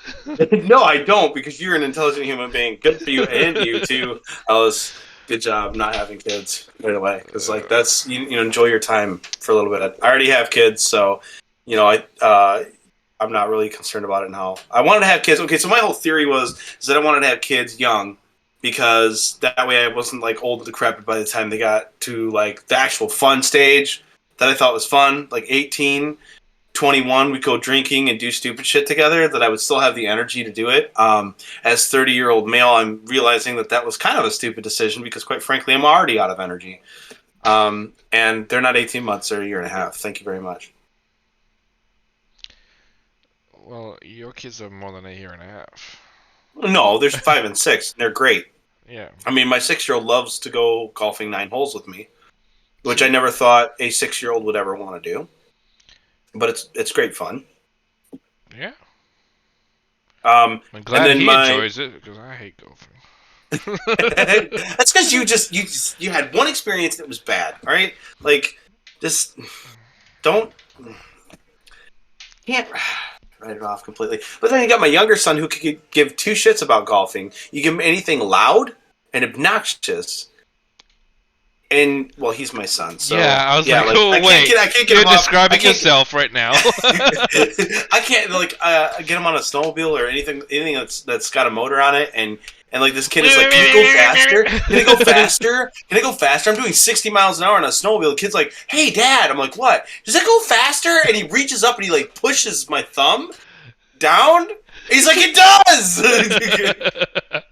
[SPEAKER 3] No, I don't, because you're an intelligent human being. Good for you, and you too, Alice. Good job not having kids right away, because like that's you enjoy your time for a little bit. I already have kids, so I'm not really concerned about it now. I wanted to have kids. Okay, so my whole theory is that I wanted to have kids young, because that way I wasn't like old and decrepit by the time they got to like the actual fun stage that I thought was fun, like 18, 21, we'd go drinking and do stupid shit together, that I would still have the energy to do it. As 30-year-old male, I'm realizing that was kind of a stupid decision because, quite frankly, I'm already out of energy. And they're not 18 months, they're a year and a half. Thank you very much.
[SPEAKER 2] Well, your kids are more than a year and a half.
[SPEAKER 3] No, there's 5 and 6. They're great.
[SPEAKER 2] Yeah.
[SPEAKER 3] I mean, my 6-year-old loves to go golfing 9 holes with me, which I never thought a 6-year-old would ever want to do. But it's great fun.
[SPEAKER 2] Yeah.
[SPEAKER 3] I'm
[SPEAKER 2] glad he enjoys it because I hate golfing.
[SPEAKER 3] That's because you had one experience that was bad. All right, like just can't write it off completely. But then you got my younger son who could give 2 shits about golfing. You give him anything loud and obnoxious. And well, he's my son, so
[SPEAKER 2] yeah. I was like,
[SPEAKER 3] oh
[SPEAKER 2] wait,
[SPEAKER 3] I can't get
[SPEAKER 2] you're
[SPEAKER 3] him
[SPEAKER 2] describing yourself right now.
[SPEAKER 3] I can't get him on a snowmobile or anything that's got a motor on it, and like this kid is like, can you go faster? Can I go faster? Can I go faster? I'm doing 60 miles an hour on a snowmobile. The kid's like, hey dad. I'm like, what? Does it go faster? And he reaches up and he like pushes my thumb down. He's like, it does!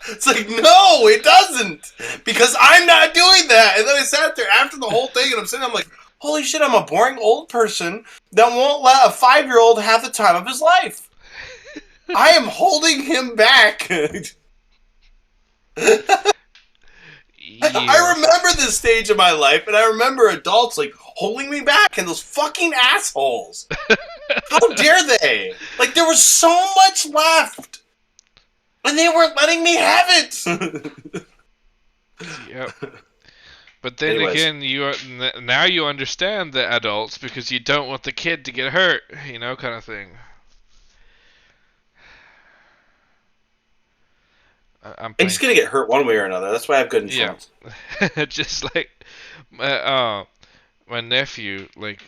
[SPEAKER 3] It's like, no, it doesn't! Because I'm not doing that! And then I sat there after the whole thing, and I'm sitting there, I'm like, holy shit, I'm a boring old person that won't let a 5-year-old have the time of his life. I am holding him back. I remember this stage of my life, and I remember adults like holding me back, and those fucking assholes. How dare they? Like, there was so much left, and they weren't letting me have it.
[SPEAKER 2] Yep. But then again, now you understand the adults because you don't want the kid to get hurt, kind of thing.
[SPEAKER 3] He's gonna get hurt one way or another. That's why I have good insurance.
[SPEAKER 2] Yeah. Just like my nephew, like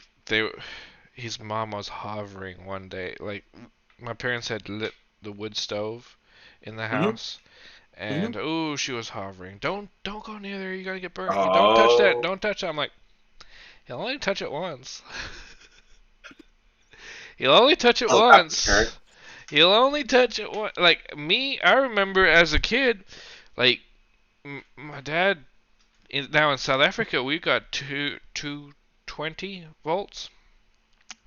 [SPEAKER 2] his mom was hovering one day. Like my parents had lit the wood stove in the house, and ooh, she was hovering. Don't go near there. You gotta get burnt. You don't touch that.
[SPEAKER 3] Oh.
[SPEAKER 2] Don't touch that. I'm like, he'll only touch it once. He'll only touch it once. He'll only touch it once. Like me, I remember as a kid, like my dad. Now in South Africa, we got 220 volts.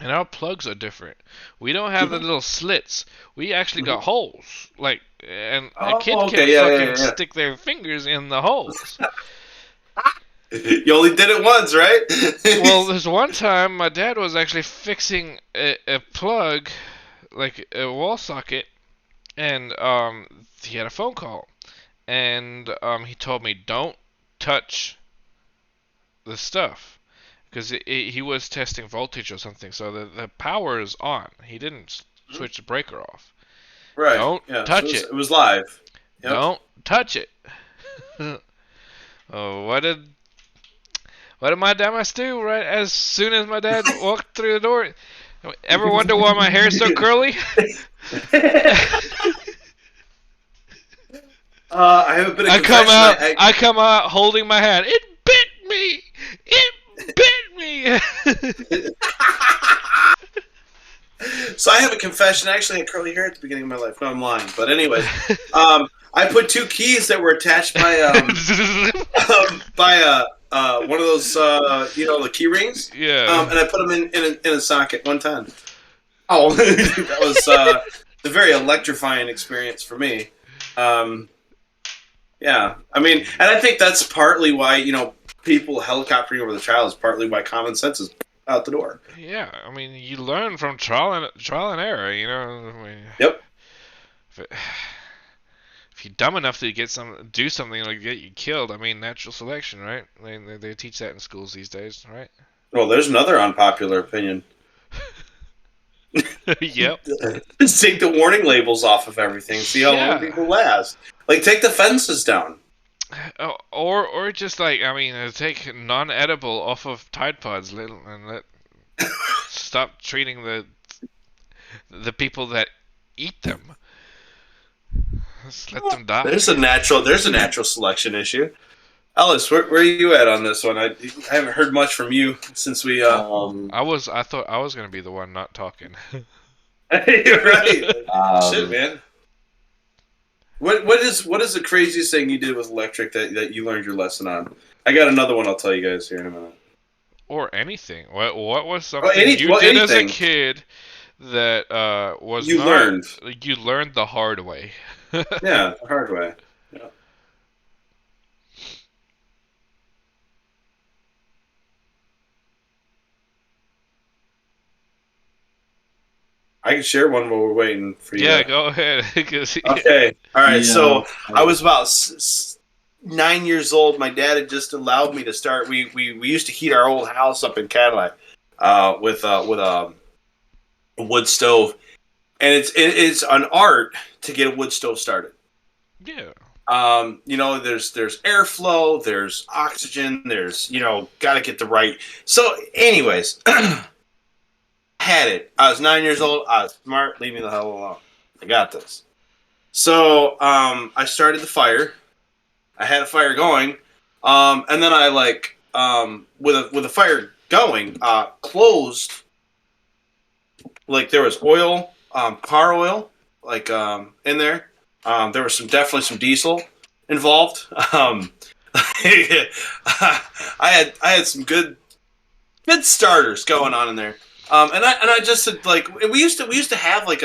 [SPEAKER 2] And our plugs are different. We don't have the little slits. We actually got holes. Like, and a kid can fucking stick their fingers in the holes.
[SPEAKER 3] You only did it once, right?
[SPEAKER 2] Well, there's one time my dad was actually fixing a plug, like a wall socket, and he had a phone call, and he told me don't touch the stuff. Because he was testing voltage or something, so the power is on. He didn't switch the breaker off.
[SPEAKER 3] Right.
[SPEAKER 2] Don't touch it.
[SPEAKER 3] It was live. Yep.
[SPEAKER 2] Don't touch it. Oh, what did my dumbass do right as soon as my dad walked through the door? Ever wonder why my hair is so curly?
[SPEAKER 3] I have a bit of
[SPEAKER 2] I come out holding my hand. It bit me. It bit me.
[SPEAKER 3] So I have a confession. I actually had curly hair at the beginning of my life. No, I'm lying. But anyway, I put two keys that were attached by one of those the key rings.
[SPEAKER 2] Yeah.
[SPEAKER 3] And I put them in a socket one time. Oh, that was a very electrifying experience for me. Yeah, I mean, and I think that's partly why people helicoptering over the trial is partly why common sense is out the door.
[SPEAKER 2] Yeah, I mean, you learn from trial and error. I mean,
[SPEAKER 3] yep.
[SPEAKER 2] If you're dumb enough to do something like get you killed, I mean, natural selection, right? They teach that in schools these days, right?
[SPEAKER 3] Well, there's another unpopular opinion.
[SPEAKER 2] Yep.
[SPEAKER 3] Just take the warning labels off of everything. See how long people last. Like, take the fences down.
[SPEAKER 2] Or just like, I mean, take non-edible off of Tide Pods, and stop treating the people that eat them. Just let them die.
[SPEAKER 3] There's a natural selection issue. Ellis, where are you at on this one? I haven't heard much from you since we.
[SPEAKER 2] I thought I was gonna be the one not talking.
[SPEAKER 3] You're right. Shit, man. What is the craziest thing you did with electric that you learned your lesson on? I got another one. I'll tell you guys here in a minute.
[SPEAKER 2] Or anything. What was something you did as a kid that you learned the hard way?
[SPEAKER 3] Yeah, the hard way. Yeah. I can share one while we're waiting for you.
[SPEAKER 2] Yeah, go ahead.
[SPEAKER 3] Okay. All right. Yeah. So I was about 9 years old. My dad had just allowed me to start. We used to heat our old house up in Cadillac with a wood stove, and it's an art to get a wood stove started.
[SPEAKER 2] Yeah.
[SPEAKER 3] There's airflow, there's oxygen, there's got to get the right. So, anyways. Had it. I was 9 years old. I was smart. Leave me the hell alone. I got this. So I started the fire. I had a fire going, and then I with a fire going, closed. Like there was oil, car oil, in there. There was definitely some diesel involved. I had some good starters going on in there. And I just said, we used to have a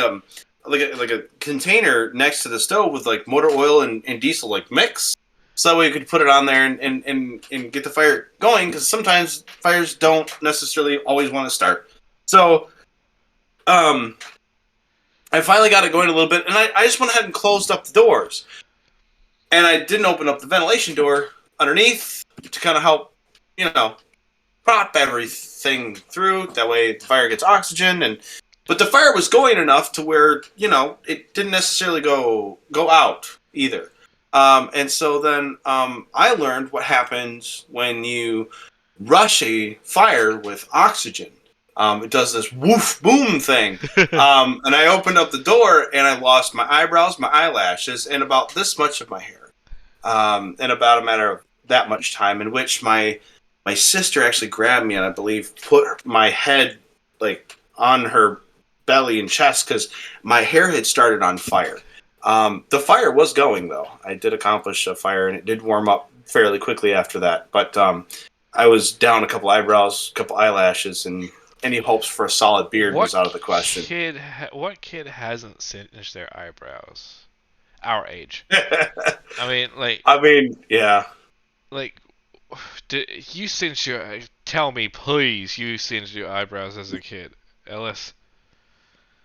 [SPEAKER 3] container next to the stove with motor oil and diesel mix, so that way you could put it on there and get the fire going, because sometimes fires don't necessarily always want to start. So I finally got it going a little bit, and I just went ahead and closed up the doors, and I didn't open up the ventilation door underneath to kind of help prop everything through. That way the fire gets oxygen, but the fire was going enough to where it didn't necessarily go out either. And so then I learned what happens when you rush a fire with oxygen. It does this woof boom thing. And I opened up the door and I lost my eyebrows, my eyelashes, and about this much of my hair. In about a matter of that much time, in which my sister actually grabbed me and I believe put my head like on her belly and chest because my hair had started on fire. The fire was going though. I did accomplish a fire and it did warm up fairly quickly after that. But I was down a couple eyebrows, a couple eyelashes, and any hopes for a solid beard was out of the question.
[SPEAKER 2] What kid hasn't singed their eyebrows? Our age. I mean,
[SPEAKER 3] yeah.
[SPEAKER 2] Like, you singed your... Tell me, please, you singed your eyebrows as a kid, Ellis.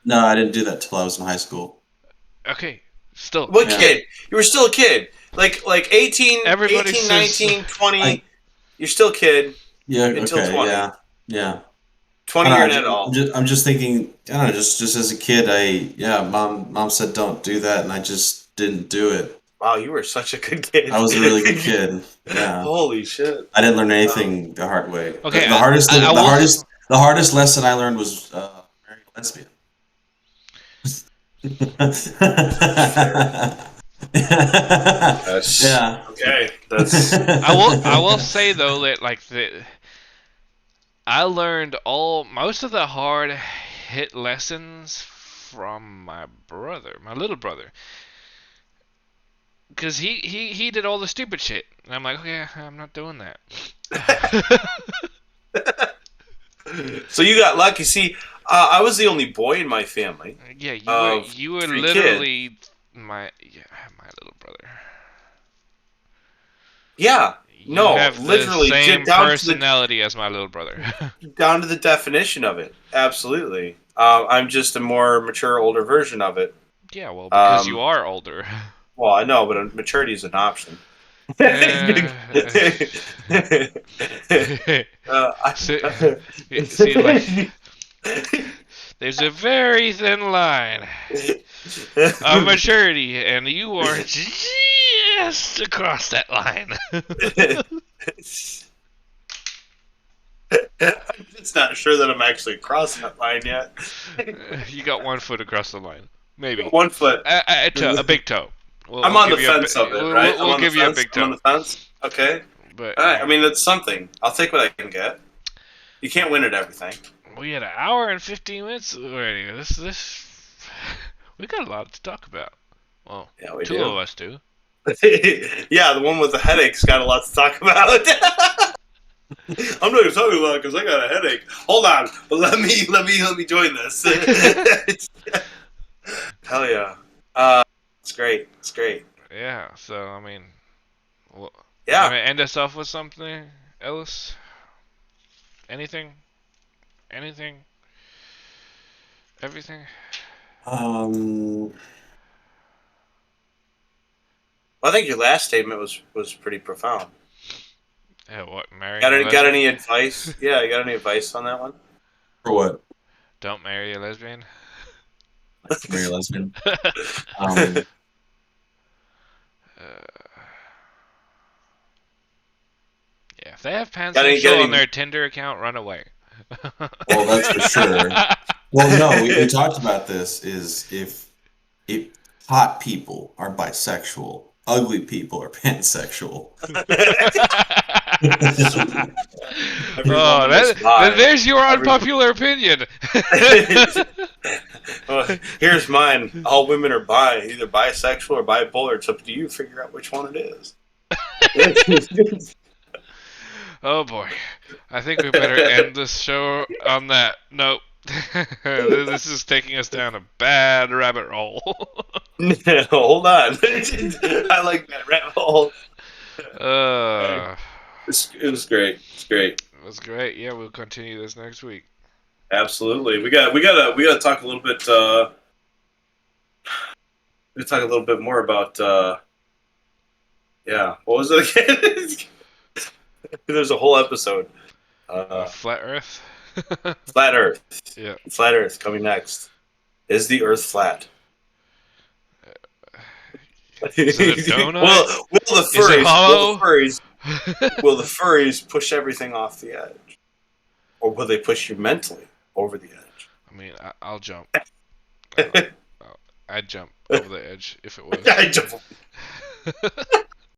[SPEAKER 1] No, I didn't do that till I was in high school.
[SPEAKER 2] Okay, still.
[SPEAKER 3] What kid? You were still a kid. Like 18,
[SPEAKER 2] Everybody
[SPEAKER 3] 18
[SPEAKER 2] says,
[SPEAKER 3] 19, 20. You're still a kid.
[SPEAKER 1] Yeah,
[SPEAKER 3] until
[SPEAKER 1] okay,
[SPEAKER 3] 20.
[SPEAKER 1] yeah.
[SPEAKER 3] 20 you're an adult.
[SPEAKER 1] I'm just thinking, I don't know, just as a kid, mom said don't do that, and I just didn't do it.
[SPEAKER 3] Wow, you were such a good kid.
[SPEAKER 1] I was a really good kid. Yeah.
[SPEAKER 3] Holy shit.
[SPEAKER 1] I didn't learn anything the hard way.
[SPEAKER 2] Okay,
[SPEAKER 1] The hardest lesson I learned was marrying a lesbian. Yeah.
[SPEAKER 3] Okay. That's.
[SPEAKER 2] I will say though that I learned most of the hard hit lessons from my little brother. Because he did all the stupid shit. And I'm like, okay, I'm not doing that.
[SPEAKER 3] So you got lucky. See, I was the only boy in my family.
[SPEAKER 2] Yeah, you were
[SPEAKER 3] three
[SPEAKER 2] literally my little brother.
[SPEAKER 3] Yeah. No,
[SPEAKER 2] You have
[SPEAKER 3] literally
[SPEAKER 2] the same
[SPEAKER 3] down
[SPEAKER 2] personality as my little brother.
[SPEAKER 3] down to the definition of it. Absolutely. I'm just a more mature, older version of it.
[SPEAKER 2] Yeah, well, because you are older.
[SPEAKER 3] Well, I know, but maturity is an option.
[SPEAKER 2] See, like, there's a very thin line of maturity, and you are just across that line.
[SPEAKER 3] I'm just not sure that I'm actually across that line yet.
[SPEAKER 2] You got 1 foot across the line, maybe
[SPEAKER 3] 1 foot.
[SPEAKER 2] a big toe.
[SPEAKER 3] I'm on the fence of it, right?
[SPEAKER 2] We'll give you a big toe.
[SPEAKER 3] I'm on the fence. Okay.
[SPEAKER 2] But
[SPEAKER 3] all right. I mean, that's something. I'll take what I can get. You can't win at everything.
[SPEAKER 2] We had an hour and 15 minutes already. We got a lot to talk about. Well,
[SPEAKER 3] yeah, we
[SPEAKER 2] two
[SPEAKER 3] do.
[SPEAKER 2] of us do.
[SPEAKER 3] Yeah, the one with the headache's got a lot to talk about. I'm not going to talk about it because I got a headache. Hold on, but let me join this. Hell yeah. It's great. It's great.
[SPEAKER 2] Yeah. So I mean,
[SPEAKER 3] yeah.
[SPEAKER 2] You want to end us off with something, Ellis? Anything? Everything?
[SPEAKER 3] Well, I think your last statement was pretty profound.
[SPEAKER 2] Yeah, what, marry?
[SPEAKER 3] Got any advice? Yeah, you got any advice on that one?
[SPEAKER 1] For what?
[SPEAKER 2] Don't marry a lesbian.
[SPEAKER 1] Marry a lesbian.
[SPEAKER 2] Yeah, if they have pansexual on their Tinder account, run away.
[SPEAKER 1] Well, that's for sure. Well, no, we talked about this. Is if hot people are bisexual, ugly people are pansexual.
[SPEAKER 2] There's your unpopular opinion.
[SPEAKER 3] Well, here's mine. All women are either bisexual or bipolar. It's up to you to figure out which one it is.
[SPEAKER 2] Oh boy, I think we better end this show on that note. This is taking us down a bad rabbit hole.
[SPEAKER 3] Hold on. I like that rabbit hole. It was great. It's great.
[SPEAKER 2] It was great. Yeah, we'll continue this next week.
[SPEAKER 3] Absolutely. We gotta talk a little bit. We talk a little bit more about. Yeah. What was it again? There's a whole episode.
[SPEAKER 2] Flat Earth.
[SPEAKER 3] Flat Earth.
[SPEAKER 2] Yeah.
[SPEAKER 3] Flat Earth coming next. Is the Earth flat?
[SPEAKER 2] Is it a donut?
[SPEAKER 3] Will the furries push everything off the edge, or will they push you mentally over the edge.
[SPEAKER 2] I mean, I'll jump. I'd jump over the edge if it was.
[SPEAKER 3] I jump.